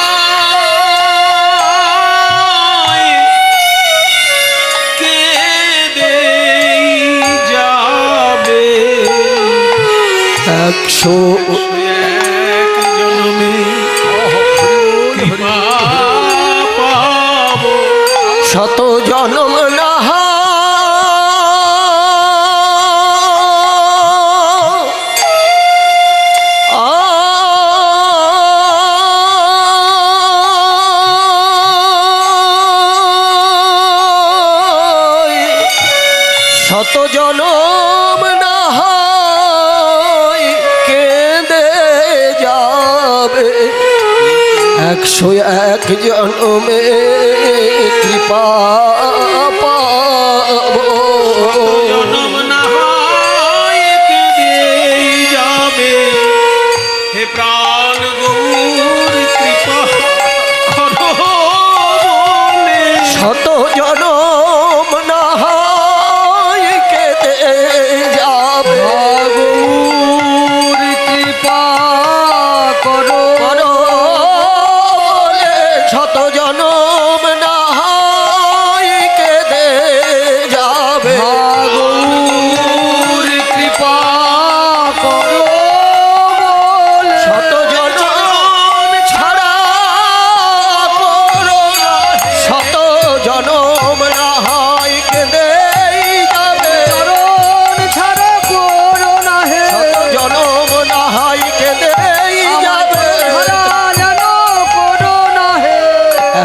কেঁদেই যাবে, 101 জনমে কৃপা পাবো। শত জনম না শত জনম না হয় কেঁদে যাবে, 101 জনমে কৃপা পাবো। জনম না হয় কেঁদেই যাবে, হে প্রাণ গৌর কৃপা করো বলে। শত জনম না হয় কেঁদে যাবে, গৌর কৃপা করো, করো বলে। শত জনম না হয় কেঁদে যাবে, গৌর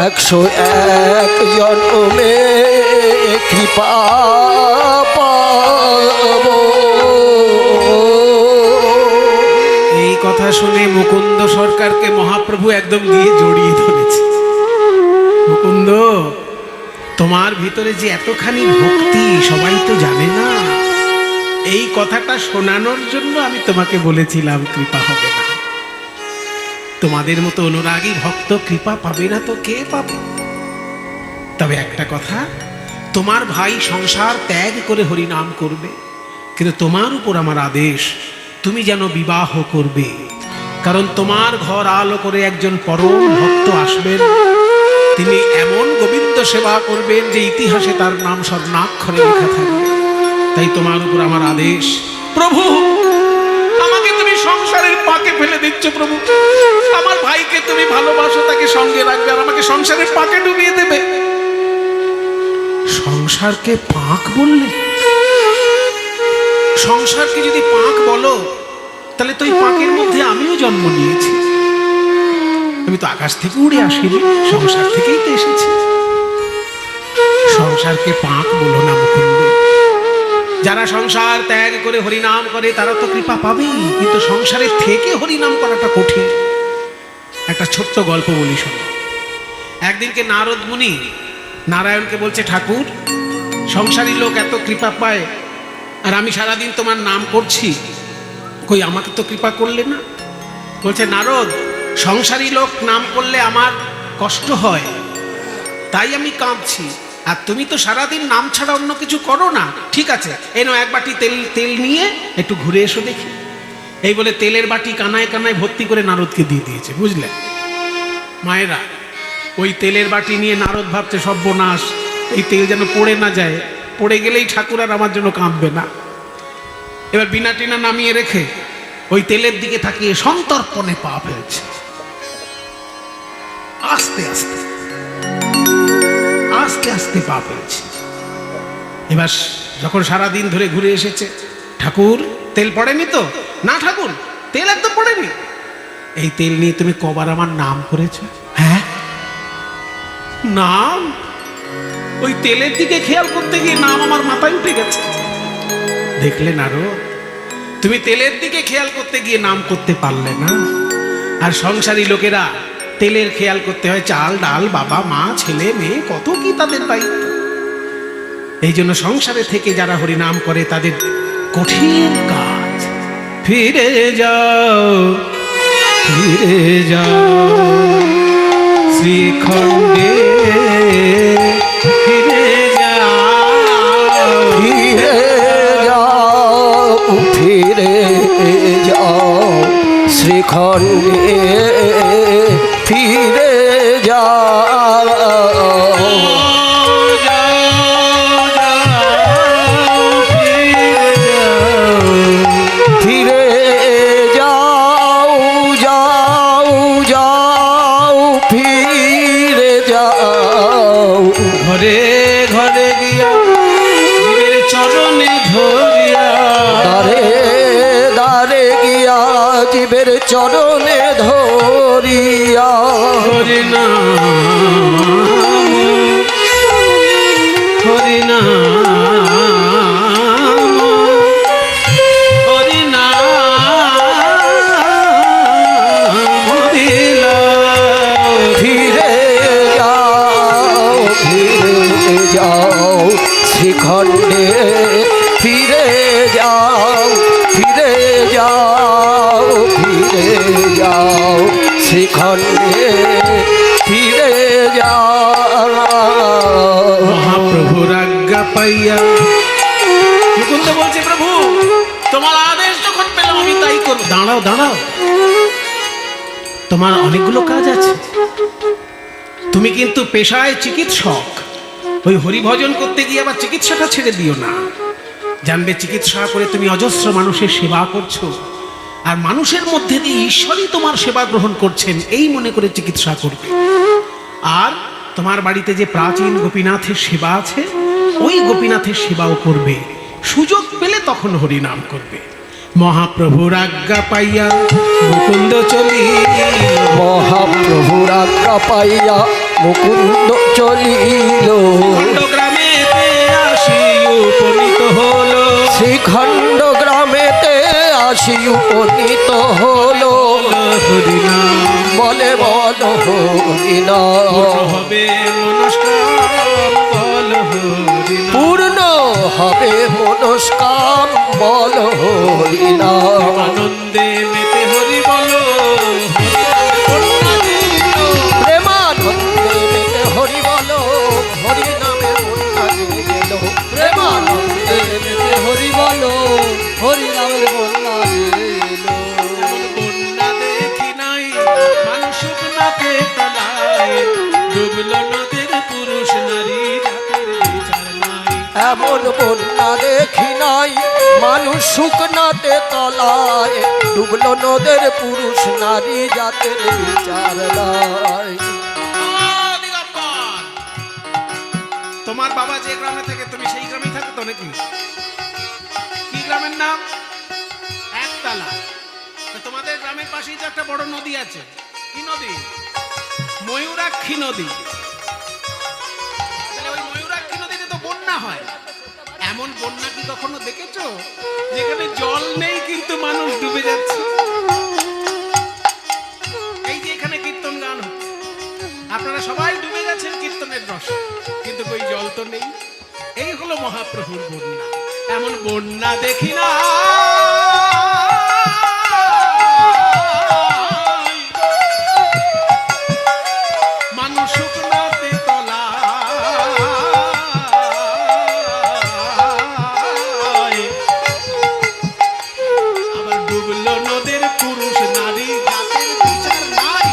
101 জন্মে কৃপা পাবো। এই কথা শুনে মুকুন্দ সরকারকে মহাপ্রভু একদম গিয়ে জড়িয়ে ধরেছে। মুকুন্দ, তোমার ভিতরে যে এতখানি ভক্তি সবাই তো জানে না। এই কথাটা শোনানোর জন্য আমি তোমাকে বলেছিলাম কৃপা হবে না। তোমাদের মতো অনুরাগী ভক্ত কৃপা পাবে না তো কে পাবে? তবে একটা কথা, তোমার ভাই সংসার ত্যাগ করে হরিনাম করবে, কিন্তু তোমার উপর আমার আদেশ, তুমি যেন বিবাহ করবে। কারণ তোমার ঘর আলো করে একজন পরম ভক্ত আসবেন, তিনি এমন গোবিন্দ সেবা করবেন যে ইতিহাসে তার নাম স্বর্ণাক্ষরে লেখা থাকবে। তাই তোমার উপর আমার আদেশ। প্রভু, আমাকে তুমি সংসারের পাকে ফেলে দিচ্ছ। প্রভু, আমার ভাইকে তুমি ভালোবাসো, তাকে সঙ্গে রাখবে, আর আমাকে সংসারের পাকে ডুবিয়ে দেবে। সংসারকে পাক বললে? সংসারকে যদি পাক বলো, তাহলে তো ওই পাকের মধ্যে আমিও জন্ম নিয়েছি। আমি তো আকাশ থেকে উড়ে আসিনি, সংসার থেকেই তো এসেছি। সংসারকে পাক বলো না মুকুন্দ। যারা সংসার ত্যাগ করে হরিনাম করে তারা তো কৃপা পাবেই, কিন্তু সংসারের থেকে হরিনাম করাটা কঠিন। একটা ছোট্ট গল্প বলি শোনো। একদিনকে নারদ মুনি নারায়ণকে বলছে, ঠাকুর, সংসারী লোক এত কৃপা পায়, আর আমি সারাদিন তোমার নাম করছি, কই আমাকে তো কৃপা করলে না। বলছে, নারদ, সংসারী লোক নাম করলে আমার কষ্ট হয়, তাই আমি কাঁদছি। আর তুমি তো সারাদিন নাম ছাড়া অন্য কিছু করো না। ঠিক আছে, এনো এক বাটি তেল নিয়ে একটু ঘুরে এসো দেখি। এই বলে তেলের বাটি কানায় কানায় ভর্তি করে নারদকে দিয়ে দিয়েছে। বুঝলেন মায়েরা, ওই তেলের বাটি নিয়ে নারদ ভাবছে সর্বনাশ, এই তেল যেন পড়ে না যায়, পড়ে গেলেই ঠাকুর আর আমার জন্য কাঁদবে না। এবার বিনা টিনা নামিয়ে রেখে ওই তেলের দিকে তাকিয়ে সন্তর্পণে পা ফেলছে। আস্তে আস্তে আস্তে আস্তে পা ফেলছে। এবার যখন সারাদিন ধরে ঘুরে এসেছে, ঠাকুর তেল পড়েনি তো? না ঠাকুর, তেল একদম পড়েনি। এই তেল নিয়ে তুমি কবার আমার নাম করেছো? হ্যাঁ, নাম? ওই তেলের দিকে খেয়াল করতে গিয়ে নাম আমার মাথায় উঠে গেছে। দেখলে নারদ, তুমি তেলের দিকে খেয়াল করতে গিয়ে নাম করতে পারলে না। আর সংসারী লোকেরা তেলের খেয়াল করতে হয়, চাল ডাল, বাবা মা ছেলে মেয়ে, কত কি তাদের দায়িত্ব। এই জন্য সংসারে থেকে যারা হরিনাম করে তাদের কঠিন কাজ। ফিরে যাও, ফিরে যাও শ্রীখণ্ডে, ফিরে যাও, ফিরে যাও, ফিরে যাও শ্রীখণ্ডে, ফিরে যাও। ফিরে যাও, যাও, যাও, ফিরে যাও। ঘরে ঘরে গিয়া জীবের চরণে ধরিয়া, দারে দারে গিয়া জীবের চরণে ধরিয়া, হরিনাম হরিনাম হরিনাম দিলা। ফিরে যাও, ফিরে যাও শ্রীখণ্ডে, ফিরে যাও, ফিরে যাও, ফিরে যাও শ্রীখণ্ডে, ফিরে যাও। মহাপ্রভুর আজ্ঞা পাইয়া মুকুন্দ বলছে, প্রভু তোমার আদেশ যখন পেলাম আমি তাই করব। দাঁড়াও দাঁড়াও, তোমার অনেকগুলো কাজ আছে। তুমি কিন্তু পেশায় চিকিৎসক, ওই হরিভজন করতে গিয়ে আবার চিকিৎসাটা ছেড়ে দিও না। জানবে চিকিৎসা করে তুমি অজস্র মানুষের সেবা করছো, আর মানুষের মধ্যে দিয়ে ঈশ্বরই তোমার সেবা গ্রহণ করছেন এই মনে করে চিকিৎসা করবে। আর তোমার বাড়িতে যে প্রাচীন গোপীনাথের সেবা আছে, ওই গোপীনাথের সেবাও করবে। সুযোগ পেলে তখন হরিনাম করবে। মহাপ্রভুর আজ্ঞা পাইয়া মুকুন্দ চলি, মহাপ্রভুর আজ্ঞা পাইয়া মুকুন্দ চলিল খণ্ডগ্রামেতে আসি উপনীত হলো শ্রীখণ্ড গ্রামেতে আসি উপনীত হলো হরিনাম বলে বল হরিনা হবে মনস্কাম বল হরিনাম পূর্ণ হবে মনস্কাম বল হরিনা আনন্দে মেতে হরি বলো প্রেমানন্দে মেতে হরি বল হরি নামে বন্যা দিয়ে গেল প্রেমানন্দে মেতে হরি বলো হরি নামের বন্যা এলো। এমন বন্যা দেখি নাই মানুষ নাতে তলায় ডুবলো নদের পুরুষ নারী জাতির বিচার নাই এমন বন্যা দেখি নাই মানুষ শুকনাতে তলায় ডুবলো নদের পুরুষ নারী জাতের বিচার নাই দিগম্বর, তোমার বাবা যে গ্রামে থাকে তুমি সেই গ্রামেই থাকো তো নাকি? কি গ্রামের নাম? একতলা। তো তোমাদের গ্রামের পাশেই তো একটা বড় নদী আছে। কি নদী? ময়ূরাক্ষী নদী। তাহলে ওই ময়ূরাক্ষী নদীতে তো বন্যা হয়। এমন বন্যা কি কখনো দেখেছো যেখানে জল নেই কিন্তু মানুষ ডুবে যাচ্ছে? এই যে এখানে কীর্তন গান হচ্ছে, আপনারা সবাই ডুবে যাচ্ছেন কীর্তনের রসে, কিন্তু কই জল তো নেই। এই হলো মহাপ্রভুর বন্যা। এমন বন্যা দেখি না মানুষ শুকনাতে তলায় আবার ডুবলো নদের পুরুষ নারী জাতের বিচার নাই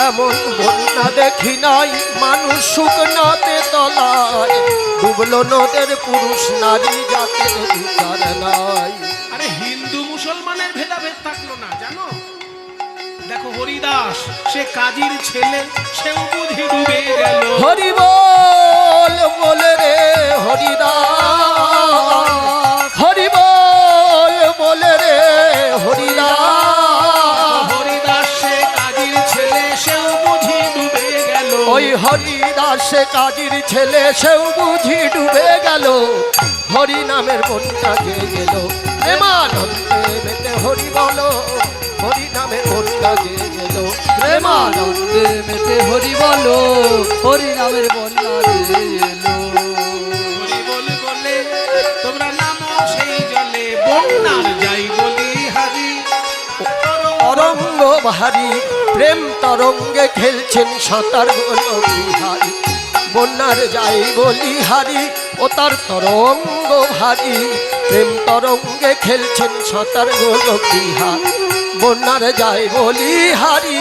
এমন বন্যা দেখি নাই মানুষ শুকনাতে তলায় ডুবলো নদের পুরুষ নারী জাতের বিচার নাই আরে হিন্দু মুসলমানের ভেদাভেদ থাকলো না, জানো? দেখো হরিদাস, সে কাজীর ছেলে, সেও বুঝি ডুবে গেল। হরি বল বলে রে হরিদাস হরি বল বলে রে হরিদাস হরিদাস সে কাজীর ছেলে, সেও বুঝি ডুবে গেল। ওই হরিদাস কাজীর ছেলে সেও বুঝি ডুবে গেল হরি নামের বন্যা যে গেল প্রেমানন্দে মেতে হরি বলো হরি নামের বন্যা যে গেল প্রেমানন্দে মেতে হরি বলো হরি নামের বন্যা এলো। হরি বল বলে তোমরা নামো সেই জলে, বন্যার যাই বলি হারি। তরঙ্গ ভারী প্রেম তরঙ্গে খেলছেন সাঁতার গোলো বিহারি বন্যার যাই বলি হারি ও তার তরঙ্গ ভারী প্রেম তরঙ্গে খেলছেন সাঁতার গোলো বিহারি বন্যার যাই বলি হারি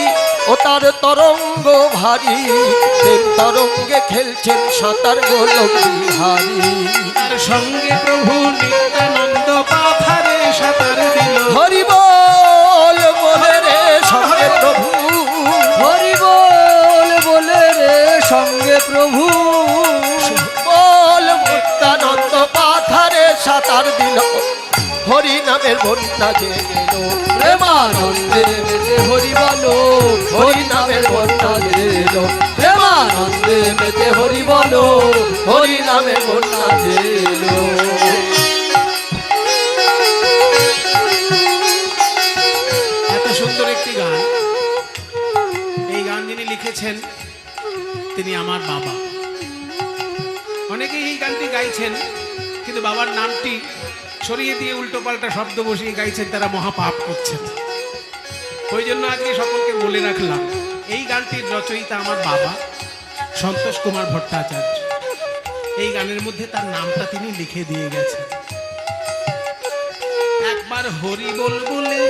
ও তার তরঙ্গ ভারী প্রেম তরঙ্গে খেলছেন সাঁতার গোলো বিহারি তার সঙ্গে প্রভু নিত্যানন্দ পাথারে সাঁতার দিল। হরি বল বলে রে সঙ্গে প্রভু হরি বল বলে রে সঙ্গে প্রভু বল মুক্তানন্দ পাথারে সাঁতার দিল হরি নামের বন্যা যে গেল প্রেমানন্দে মেতে হরি বলো হরি নামের বন্যা এলো। প্রেমানন্দে মেতে হরি বলো হরি নামের বন্যা এলো। এত সুন্দর একটি গান, এই গান যিনি লিখেছেন তিনি আমার বাবা। অনেকেই এই গানটি গাইছেন, কিন্তু বাবার নামটি সরিয়ে দিয়ে উল্টো পাল্টা শব্দ বসিয়ে গাইছেন, তারা মহাপাপ করছেন। ওই জন্য আজকে সকলকে বলে রাখলাম, এই গানটির রচয়িতা আমার বাবা সন্তোষ কুমার ভট্টাচার্য। এই গানের মধ্যে তার নামটা তিনি লিখে দিয়ে গেছেন। একবার হরি বল বলে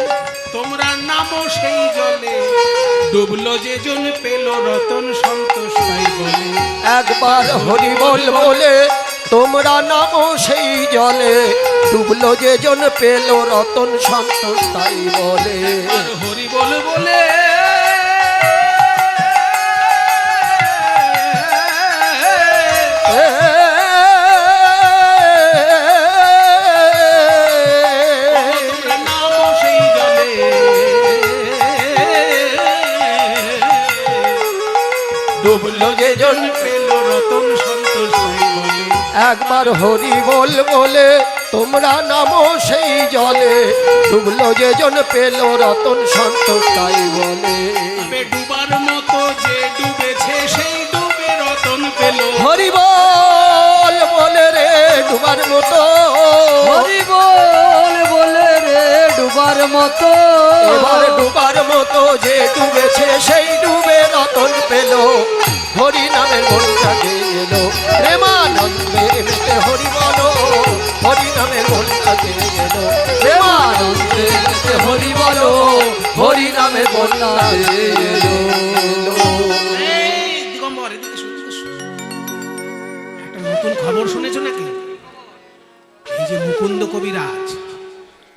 তোমরা নামো সেই জলে, ডুবলো যে জন পেল রতন সন্তোষ তাই বলে। একবার হরি বল বলে তোমরা নামো সেই জলে ডুবলো যে জন পেল রতন সন্তোষ তাই বলে আর হরি বল বলে তোমরা নামো সেই জলে, ডুবলো যে জন পেল রতন সন্তোষ তাই বলে। একবার হরি বল বলে তোমরা নামো সেই জলে, ডুবলো যে জন পেল রতন সন্তোষ তাই বলে। তবে ডুবার মতো যে ডুবেছে সেই ডুবে রতন পেল। হরি বল বলে রে ডুবার মতো, হরি বল বলে রে ডুবার মতো, এবার ডুবার মতো যে ডুবেছে সেই ডুবে রতন পেল। হরি নামের ঘন্টা গেলো প্রেমানন্দে মেতে হরি বলো, হরি নামের ঘন্টা গেলো প্রেমানন্দে মেতে হরি বলো, হরি নামে বন্যা এলো। এই দিগম্বর, এদিকে শোন, এদিকে শোন। একটা নতুন খবর শুনেছো নাকি? এই যে মুকুন্দ কবিরাজ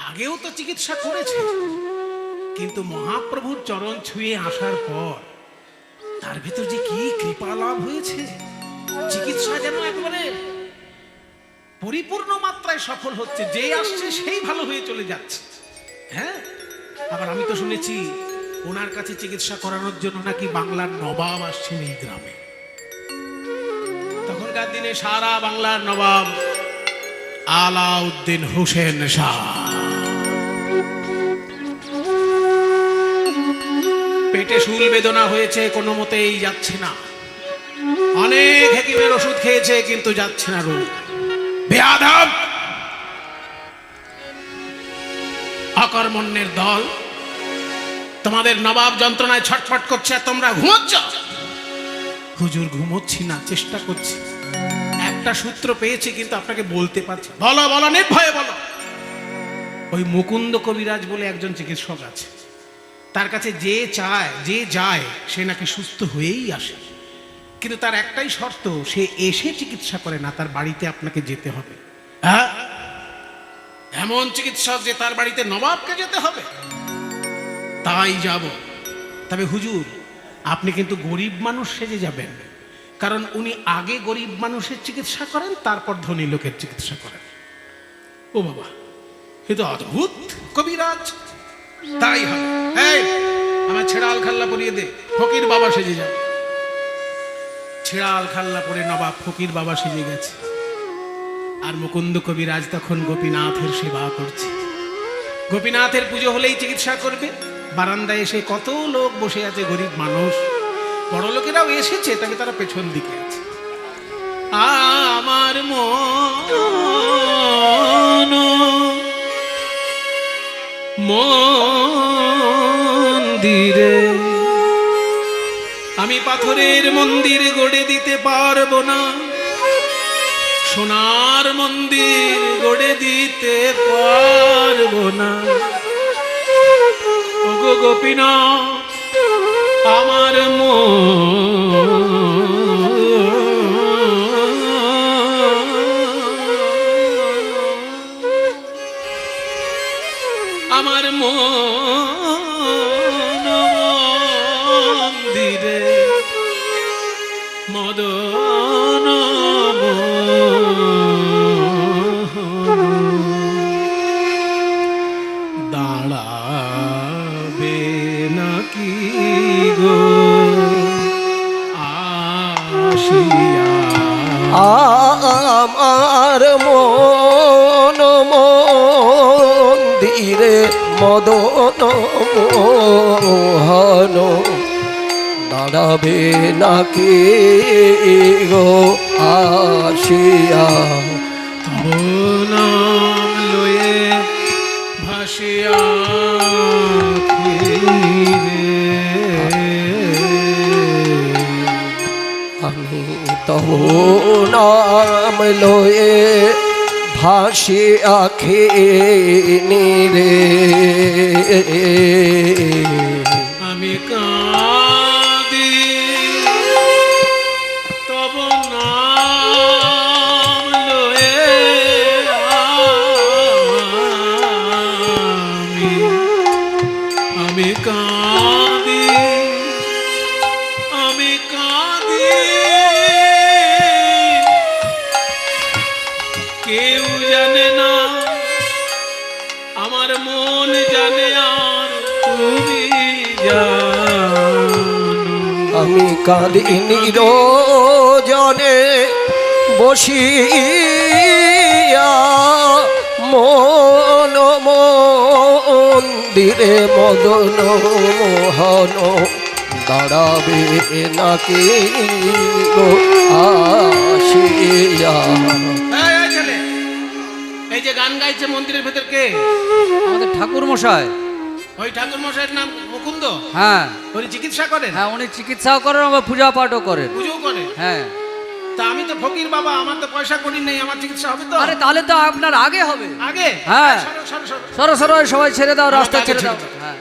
আগেও তো চিকিৎসা করেছে, কিন্তু মহাপ্রভুর চরণ ছুঁয়ে আসার পর তার ভিতর যে কি কৃপা লাভ হয়েছে, চিকিৎসা যেন একবারে পরিপূর্ণ মাত্রায় সফল হচ্ছে, যে আসছে সেই ভালো হয়ে চলে যাচ্ছে। হ্যাঁ, আবার আমি তো শুনেছি ওনার কাছে চিকিৎসা করানোর জন্য নাকি বাংলার নবাব আসছেন এই গ্রামে। তখনকার দিনে সারা বাংলার নবাব আলাউদ্দিন হোসেন শাহ। পেটে শুল বেদনা হয়েছে, কোনো মতেই যাচ্ছে না, অনেক হেকিমের ওষুধ খেয়েছে কিন্তু যাচ্ছে না রোগ। বেয়াদব অকর্মণ্যের দল, তোমাদের নবাব যন্ত্রণায় ছটফট করছে আর তোমরা ঘুমোচ্ছ। হুজুর ঘুমোচ্ছি না, চেষ্টা করছি, একটা সূত্র পেয়েছি কিন্তু আপনাকে বলতে পারছি। বলো বলো, নির্ভয়ে বলো। ওই মুকুন্দ কবিরাজ বলে একজন চিকিৎসক আছে, তার কাছে যে চায় যে যায় সে নাকি সুস্থ হয়েই আসে, কিন্তু তার একটাই শর্ত, সে এসে চিকিৎসা করে না, তার বাড়িতে আপনাকে যেতে হবে। হ্যাঁ, এমন চিকিৎসক যে তার বাড়িতে নবাবকে যেতে হবে। তাই যাব। তবে হুজুর আপনি কিন্তু গরিব মানুষ সেজে যাবেন, কারণ উনি আগে গরিব মানুষের চিকিৎসা করেন, তারপর ধনী লোকের চিকিৎসা করেন। ও বাবা, এ তো অদ্ভুত কবিরাজ। তাই হবে। এই আমার ছেঁড়া আলখাল্লা পরিয়ে দে, ফকির বাবা সেজে যাবে। ছেঁড়া আলখাল্লা পরে নবাব ফকির বাবা সেজে গেছে, আর মুকুন্দ কবিরাজ তখন গোপীনাথের সেবা করছে। গোপীনাথের পুজো হলেই চিকিৎসা করবে। বারান্দায় এসে কত লোক বসে আছে, গরিব মানুষ, বড় লোকেরাও এসেছে, তবে তারা পেছন দিকে আছে। আমার মন্দিরে আমি পাথরের মন্দির গড়ে দিতে পারবো না, সোনার মন্দির গড়ে দিতে পারবো না। ওগো গোপীনাথ আমার আমার মন্দিরে মদন দাঁড়াবে নাকি গো আসিয়া আমার মন মন্দিরে মদন মোহন দাঁড়াবে নাকি গো আসিয়া। তব নাম লয়ে ভাসিয়া আমি তব নাম লয়ে ভাসি আখিনি রে। আমি কাঁদি তব নাম লয়ে, আমি কাঁদি, আমি কাঁদি, কেউ জানে না আমার মন জানে আর তুমি জানো। আমি কাঁদি নিরজনে বসিয়া মন মন্দিরে মদন মোহন দাঁড়াবে নাকি গো আসিয়া। এই ছেলে, এই যে গান গাইছে মন্দিরের ভেতর কে? আমাদের ঠাকুর মশাই। ওই ঠাকুর মশাইয়ের নাম মুকুন্দ? হ্যাঁ উনি চিকিৎসা করেন? হ্যাঁ, উনি চিকিৎসাও করেন আবার পূজা পাঠও করেন। পুজো করেন? হ্যাঁ। তা আমি তো ফকির বাবা, আমার তো পয়সা করি নেই, আমার চিকিৎসা হবে তো? আরে তাহলে তো আপনার আগে হবে। আগে? হ্যাঁ। সরো, সরো, সরো। সরো সরো, সবাই ছেড়ে দাও, রাস্তা আমাকে ছেড়ে ছেড়ে দাও। দাও। হ্যাঁ।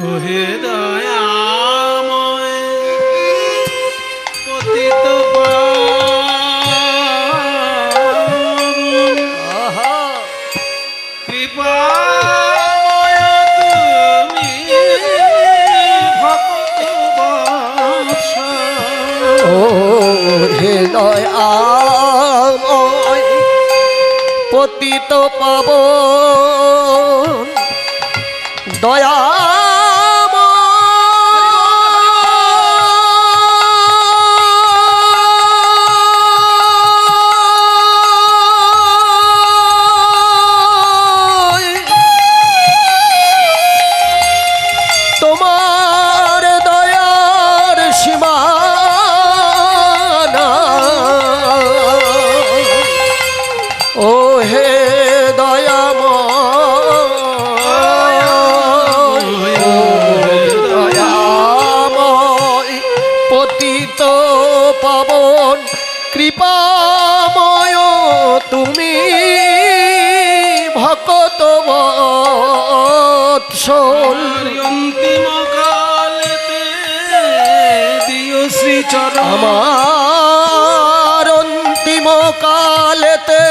ওহে দয়াময় পতিত পাবন আহা, কৃপাময় তুমি ভক্তবৎসল। ও হে দয়াময় পতিত পাবন দয়াময় তোমার দয়ার সীমা ও হে দয়াময় ও দয়াময় পতিত পাবন কৃপাময় তুমি ভক্ত বৎসল। অন্তিম কালেতে দিও শ্রীচরণ। আমার অন্তিম কালেতে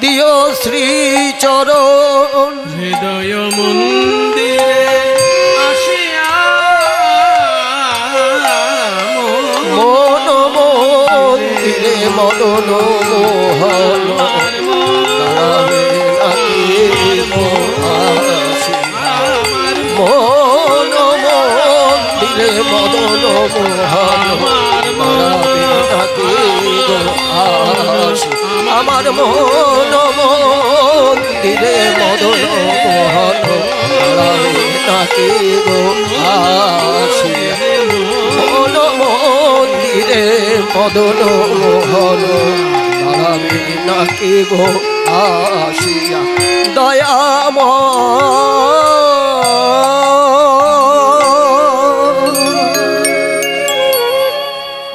দিও শ্রীচরণ। হৃদয় মন্দিরে আসিয়া মন মন্দিরে মদন মোহন দাঁড়াবে নাকি গো আসিয়া। মন মন্দিরে মদন মোহন দাঁড়াবে নাকি গো আসিয়া। আমার মন মন্দিরে মদন মোহন দাঁড়াবে নাকি গো আসিয়া। মন মন্দিরে মদন মোহন দাঁড়াবে নাকি গো আসিয়া।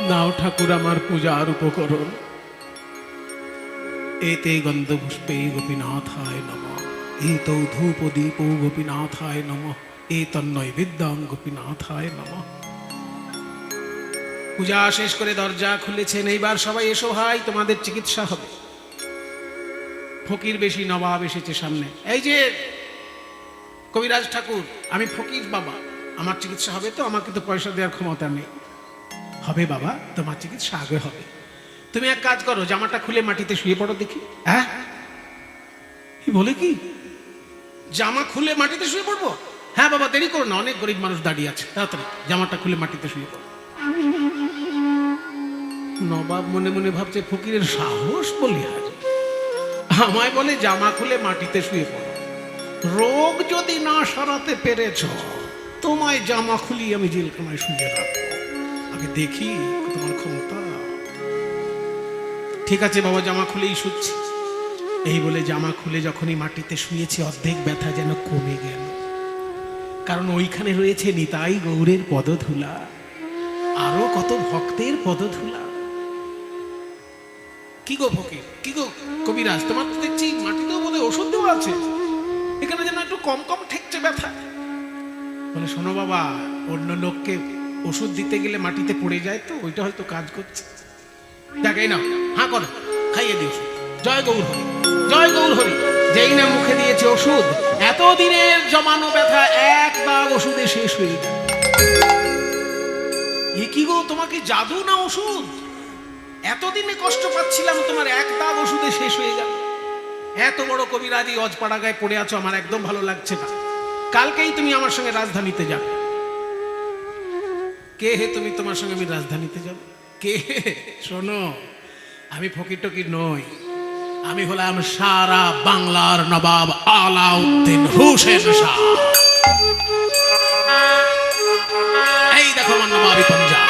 নাও ঠাকুর আমার পূজার উপকরণ। এতে গন্ধ পুষ্পে গোপীনাথায় নমঃ, এতৌ ধূপ দীপ গোপীনাথায় নমঃ, এতন্নয় বিদ্যাং গোপীনাথায় নমঃ। পূজা শেষ করে দরজা খুলেছেন, এইবার সবাই এসো ভাই, তোমাদের চিকিৎসা হবে। ফকির বেশি নবাব এসেছে সামনে। এই যে কবিরাজ ঠাকুর, আমি ফকির বাবা, আমার চিকিৎসা হবে তো? আমাকে তো পয়সা দেওয়ার ক্ষমতা নেই। হবে বাবা, তোমার চিকিৎসা আগে হবে। তুমি এক কাজ করো, জামাটা খুলে মাটিতে শুয়ে পড়ো দেখি। হ্যাঁ, বলে কি জামা খুলে মাটিতে শুয়ে পড়বো? হ্যাঁ বাবা, দেরি করো না, অনেক গরিব মানুষ দাঁড়িয়ে আছে, তাড়াতাড়ি জামাটা খুলে মাটিতে শুয়ে পড়ো। নবাব মনে মনে ভাবছে ফকিরের সাহস বলি হাজ, আমায় বলে জামা খুলে মাটিতে শুয়ে পড়ো। রোগ যদি না সারাতে পেরেছ, তোমায় জামা খুলি আমি জেলখানায় শুয়ে রাখবো। আগে দেখি তোমার ক্ষমতা। ঠিক আছে বাবা, জামা খুলেই শুচ্ছি। এই বলে জামা খুলে যখনই মাটিতে শুয়েছে, অর্ধেক ব্যথা যেন কমে গেল। কারণ ওইখানে রয়েছে নিতাই গৌরের পদধূলা, আরো কত ভক্তের পদধূলা। কি গো ফকির, কি গো কবিরাজ, তোমার তো দেখছি মাটিতেও বোধহয় ওষুধ দেওয়া আছে, এখানে যেন একটু কম কম ঠেকছে ব্যথা। বলে শোনো বাবা, অন্য লোককে ওষুধ দিতে গেলে মাটিতে পড়ে যায় তো, ওইটা হয়তো কাজ করছে। দেখে না, হ্যাঁ করো, খাইয়ে দিও ওষুধ। জয় গৌর হরি, জয় গৌর হরি। যেই না মুখে দিয়েছে ওষুধ, এতদিনের জমানো ব্যথা এক দাগ ওষুধে শেষ হয়ে গেল। এ কি গো, তোমাকে জাদু না ওষুধ? এতদিনে কষ্ট পাচ্ছিলাম, তোমার এক দাগ ওষুধে শেষ হয়ে গেল। এত বড় কবিরাজি অজপাড়া গায়ে পড়ে আছো, আমার একদম ভালো লাগছে না। কালকেই তুমি আমার সঙ্গে রাজধানীতে যাবে। কে হে তুমি? তোমার সঙ্গে আমি রাজধানীতে যাব? কে হে? শোনো, আমি ফকির টকির নই, আমি হলাম সারা বাংলার নবাব আলাউদ্দিন হোসেন শাহ। এই দেখো আমার নবাবী পাঞ্জাব।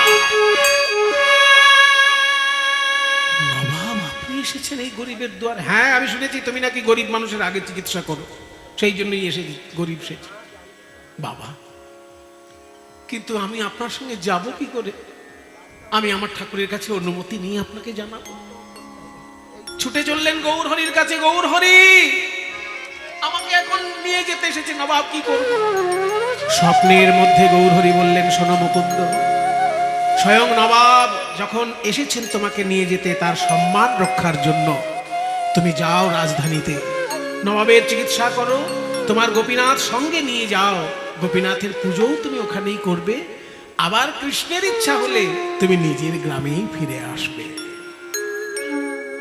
নবাব, আপনি এসেছেন এই গরিবের দুয়ারে? হ্যাঁ, আমি শুনেছি তুমি নাকি গরিব মানুষের আগে চিকিৎসা করো, সেই জন্যই এসেছি, গরিব সেজে। বাবা, কিন্তু আমি আপনার সঙ্গে যাব কি করে? আমি আমার ঠাকুরের কাছে অনুমতি নিয়ে আপনাকে জানাবো। ছুটে চললেন গৌরহরির কাছে। গৌরহরি, আমাকে এখন নিয়ে যেতে এসেছে, নবাব কি করব? স্বপ্নের মধ্যে গৌরহরি বললেন, শোনো মুকুন্দ, স্বয়ং নবাব যখন এসেছেন তোমাকে নিয়ে যেতে তার সম্মান রক্ষার জন্য, তুমি যাও রাজধানীতে, নবাবের চিকিৎসা করো, তোমার গোপীনাথ সঙ্গে নিয়ে যাও, গোপীনাথের পুজোও তুমি ওখানেই করবে, আবার কৃষ্ণের ইচ্ছা হলে তুমি নিজের গ্রামেই ফিরে আসবে।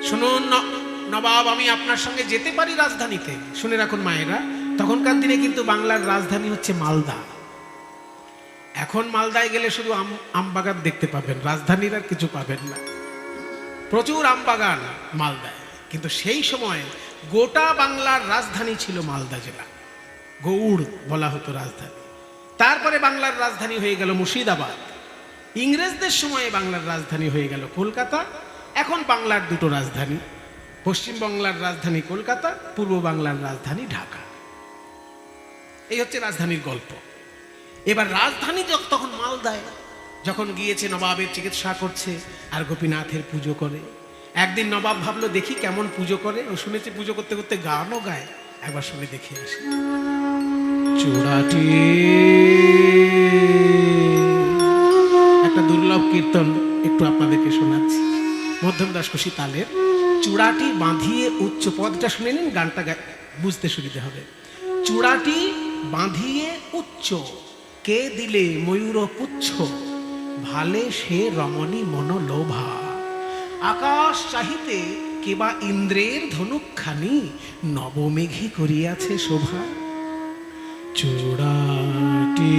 শুনুন নবাব, আমি আপনার সঙ্গে যেতে পারি রাজধানীতে। শুনে রাখুন মায়েরা, তখনকার দিনে কিন্তু বাংলার রাজধানী হচ্ছে মালদা। এখন মালদায় গেলে শুধু আম বাগান দেখতে পাবেন, রাজধানীর আর কিছু পাবেন না। প্রচুর আম বাগান মালদায়, কিন্তু সেই সময় গোটা বাংলার রাজধানী ছিল মালদা জেলা, গৌড় বলা হতো রাজধানী। তারপরে বাংলার রাজধানী হয়ে গেল মুর্শিদাবাদ। ইংরেজদের সময়ে বাংলার রাজধানী হয়ে গেল কলকাতা। এখন বাংলার দুটো রাজধানী, পশ্চিম বাংলার রাজধানী কলকাতা, পূর্ব বাংলার রাজধানী ঢাকা। এই হচ্ছে রাজধানীর গল্প। এবার রাজধানী তখন মালদায় যখন গিয়েছে, নবাবের চিকিৎসা করছে আর গোপীনাথের পুজো করে। একদিন নবাব ভাবলো দেখি কেমন পুজো করে, ও শুনেছি পুজো করতে করতে গানও গায়, একবার শুনে দেখে আসি। চূড়াটি, একটা দুর্লভ কীর্তন একটু আপনাদেরকে শোনাচ্ছি, মধ্যম দাসকোষী তালের। চূড়াটি বাঁধিয়ে উচ্চ, পদটা শুনে নিন, গানটা বুঝতে সুবিধা হবে। চূড়াটি বাঁধিয়ে উচ্চ, কে দিলে ময়ূর পুচ্ছ, ভালে সে রমণী মনোলোভা, আকাশ চাহিতে কেবা ইন্দ্রের ধনুকখানি, নবমেঘে করিয়াছে শোভা। চূড়াটি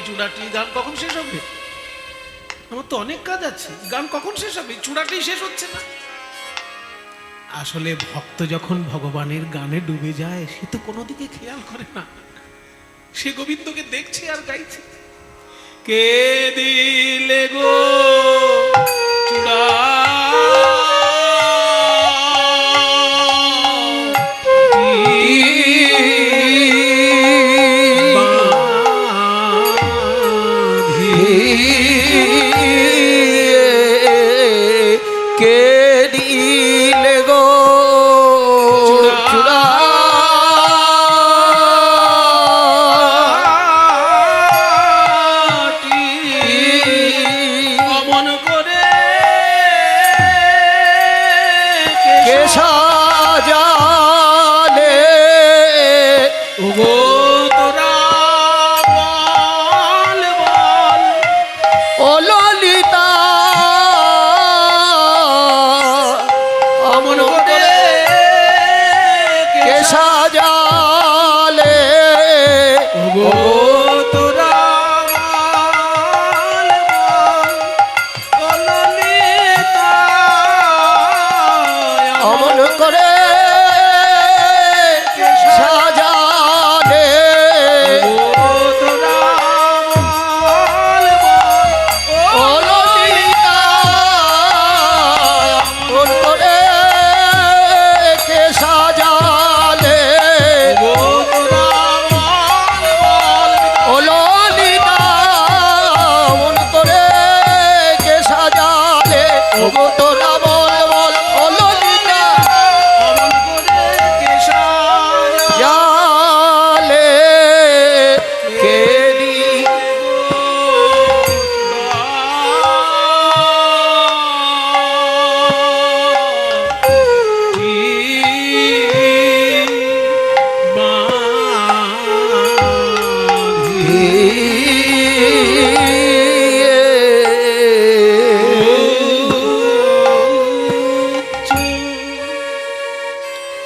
চূড়াটি গান কখন শেষ হবে? আমার তো অনেক কাজ আছে, গান কখন শেষ হবে? চূড়াটি শেষ হচ্ছে না। আসলে ভক্ত যখন ভগবানের গানে ডুবে যায়, সে তো কোনো দিকে খেয়াল করে না, সে গোবিন্দকে দেখছে আর গাইছে। কে দিলে গো চূড়া কে দিলে গো চূড়া অমন করে কে সাজালে ওগো তোরা বল বল ও ললিতা অমন করে কে সাজালে ওগো তোরা বল বল ও ললিতা অমন করে সাজালে ও তোরা বল বল ও ললিতা অমন করে কে সাজালে ও তোরা বল বল ও ললিতা অমন করে কে সাজালে ও গো তোরা বল বল ও ললিতা অমন করে কে সাজা জালে কে দি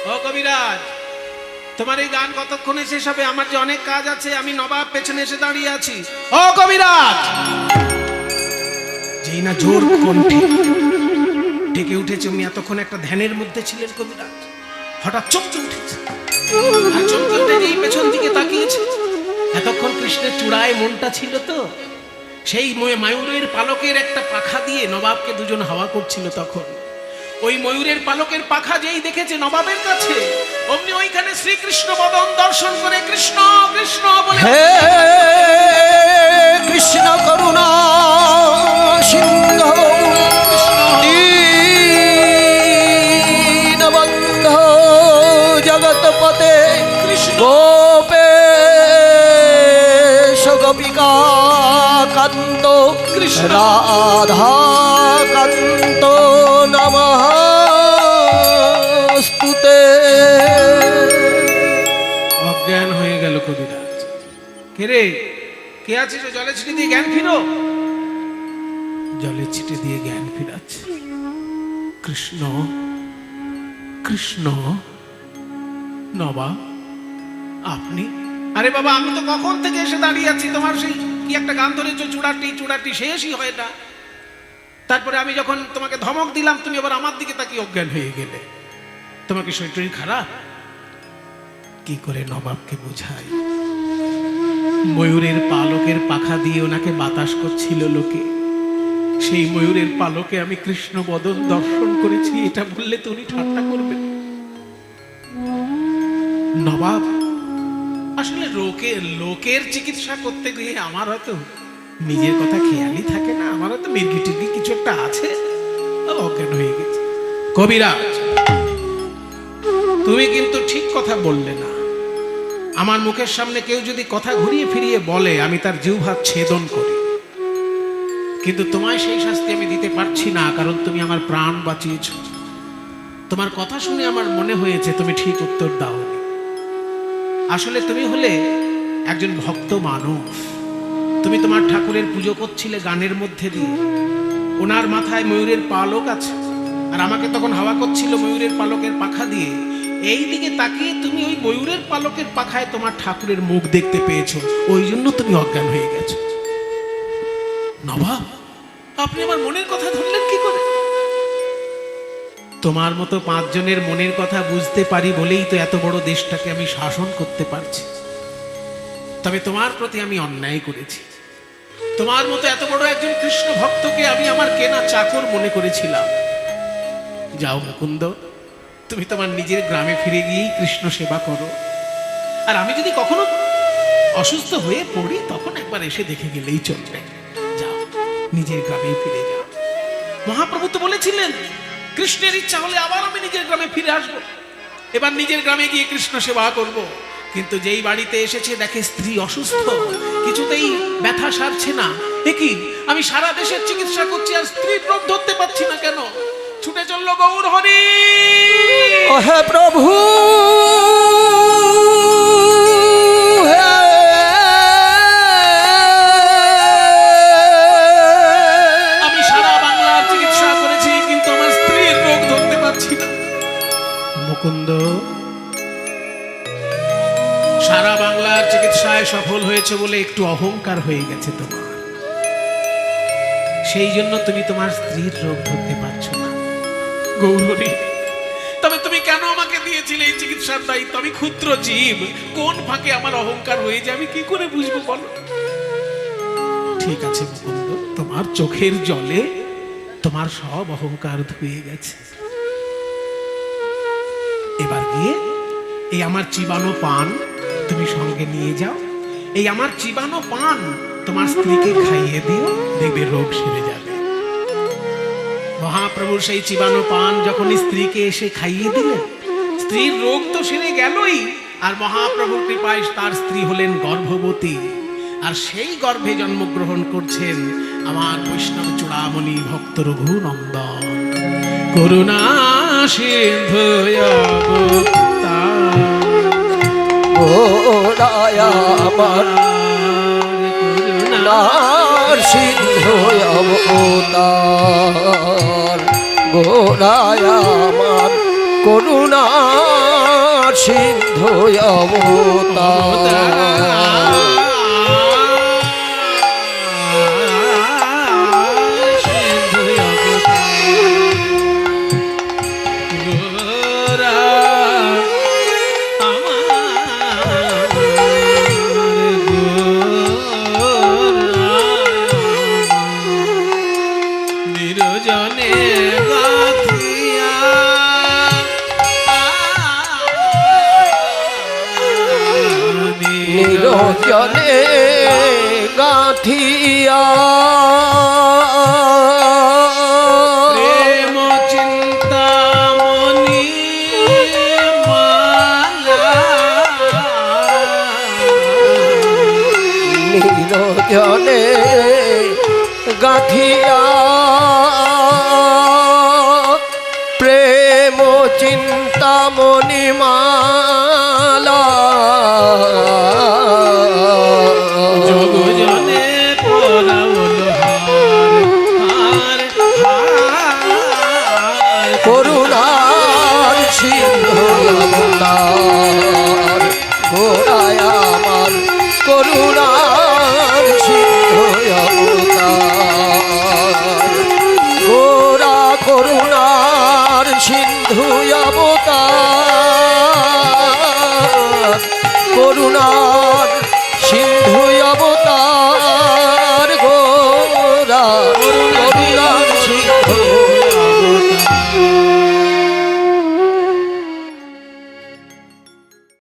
ও কবিরাজ, তোমার এই গান কতক্ষণে শেষ হবে? আমার যে অনেক কাজ আছে, আমি নবাব পেছনে এসে দাঁড়িয়ে আছি। ও কবিরাজ, যেই না জোর কণ্ঠে ডেকে উঠেছে, উনি এতক্ষণ একটা ধ্যানের মধ্যে ছিলেন কবিরাজ, হঠাৎ চমকে উঠেছে। আর চমকে উঠে যেই পেছন দিকে তাকিয়েছে, এতক্ষণ কৃষ্ণের চূড়ায় মনটা ছিল তো, সেই ময়ূরের পালকের একটা পাখা দিয়ে নবাবকে দুজন হাওয়া করছিল। তখন ওই ময়ূরের পালকের পাখা যেই দেখেছে নবাবের কাছে, অমনি ওইখানে শ্রীকৃষ্ণ বদন দর্শন করে কৃষ্ণ কৃষ্ণ বলে হে কৃষ্ণ করুণা সিন্ধু দীনবন্ধো জগৎপতে গোপেশ গোপিকা কান্ত কৃষ্ণ। রাধা কান্ত নমস্তুতে। অজ্ঞান হয়ে গেল কবিরাজ। কে রে, কে আছিস? জলে ছিটে দিয়ে জ্ঞান ফিরো। জলে ছিটে দিয়ে জ্ঞান ফিরাচ্ছে। কৃষ্ণ কৃষ্ণ। নবাব আপনি? আরে বাবা, আমি তো কখন থেকে এসে দাঁড়িয়ে আছি, তোমার সেই কি একটা গান ধরেছো, চূড়াটি চূড়াটি, শেষই হয় না। তারপরে আমি যখন তোমাকে ধমক দিলাম, তুমি আবার আমার দিকে তাকিয়ে অজ্ঞান হয়ে গেলে। তোমাকে শরীর খারাপ? কি করে নবাবকে বোঝাই? ময়ূরের পালকের পাখা দিয়ে ওনাকে বাতাস করছিল লোকে, সেই ময়ূরের পালকে আমি কৃষ্ণ বদন দর্শন করেছি। এটা বললে তো উনি ঠাট্টা করবেন। নবাব, আসলে লোকের চিকিৎসা করতে গিয়ে আমার হয়তো নিজের কথা খেয়ালই থাকে না, আমার হয়তো মির্গি টির্গি কিছু একটা আছে, অজ্ঞান হয়ে গেছে। কবিরাজ, তুমি কিন্তু ঠিক কথা বললে না। আমার মুখের সামনে কেউ যদি কথা ঘুরিয়ে ফিরিয়ে বলে, আমি তার জিহ্বা ছেদন করি, কিন্তু তোমায় সেই শাস্তি আমি দিতে পারছি না, কারণ তুমি আমার প্রাণ বাঁচিয়েছ। তোমার কথা শুনে আমার মনে হয়েছে তুমি ঠিক উত্তর দাও। আসলে তুমি হলে একজন ভক্ত মানুষ। তুমি তোমার ঠাকুরের পুজো করছিলে গানের মধ্যে দিয়ে, ওনার মাথায় ময়ূরের পালক আছে, আর আমাকে তখন হাওয়া করছিল ময়ূরের পালকের পাখা দিয়ে। এই দিকে তাকিয়ে তুমি ওই ময়ূরের পালকের পাখায় তোমার ঠাকুরের মুখ দেখতে পেয়েছো, ওই জন্য তুমি অজ্ঞান হয়ে গেছো। নবাব, আপনি আমার মনের কথা ধরলেন কি করে? তোমার মতো 5 জনের মনের কথা বুঝতে পারি বলেই তো এত বড় দেশটাকে আমি শাসন করতে পারছি। তবে তোমার প্রতি আমি অন্যায় করেছি। তোমার মতো এত বড় একজন কৃষ্ণ ভক্তকে আমি আমার কেনা চাকর মনে করেছিলাম। যাও মুকুন্দ, তুমি তোমার নিজের গ্রামে ফিরে গিয়েই কৃষ্ণ সেবা করো। আর আমি যদি কখনো অসুস্থ হয়ে পড়ি তখন একবার এসে দেখে গেলেই চলবে। যাও, নিজের গ্রামেই ফিরে যাও। মহাপ্রভু তো বলেছিলেন কৃষ্ণের ইচ্ছা হলে আবার আমি নিজের গ্রামে ফিরে আসবো। এবার নিজের গ্রামে গিয়ে কৃষ্ণ সেবা করব। কিন্তু যেই বাড়িতে এসেছে দেখে স্ত্রী অসুস্থ, কিছুতেই ব্যথা সারছে না। কি আমি সারা দেশের চিকিৎসা করছি আর স্ত্রীর রোগ ধরতে পারছি না কেন? ছুটে চললো গৌর হরি। ও হে প্রভু, আমি সারা বাংলার চিকিৎসা করেছি কিন্তু আমার স্ত্রীর রোগ ধরতে পারছি না। মুকুন্দ, সারা বাংলার চিকিৎসায় সফল হয়েছে বলে একটু অহংকার হয়ে গেছে তোমার, সেই জন্য তুমি তোমার স্ত্রীর রোগ ধরতে পারছো না। গৌরী, তবে তুমি কেন আমাকে দিয়েছিলে এই চিকিৎসার দায়িত্ব? আমি ক্ষুদ্র জীব, কোন ফাঁকে আমার অহংকার হয়ে যায় আমি কি করে বুঝবো বলো? ঠিক আছে মুকুন্দ, তোমার চোখের জলে তোমার সব অহংকার ধুয়ে গেছে। এবার গিয়ে এই আমার চিবানো পান তুমি সঙ্গে নিয়ে যাও। এই আমার চিবানো পান তোমার স্ত্রীকে খাইয়ে দিও, দেখবে রোগ সেরে যাবে। মহাপ্রভুর সেই চিবানো পান যখন স্ত্রীকে এসে খাইয়ে দিলেন, স্ত্রীর রোগ তো সেরে গেলই, আর মহাপ্রভুর কৃপায় তার স্ত্রী হলেন গর্ভবতী। আর সেই গর্ভে জন্মগ্রহণ করছেন আমার বৈষ্ণব চূড়ামণি ভক্ত রঘুনন্দন। করুণা সিন্ধু গোড়ায়া আমার করুণার সিন্ধু অবতার, গোড়ায়া আমার করুণার সিন্ধু অবতার। নিরঞ্জনে গাঁথিয়া প্রেম চিন্তামণি মালা, নিরঞ্জনে গাঁথিয়া প্রেম চিন্তামণি মালা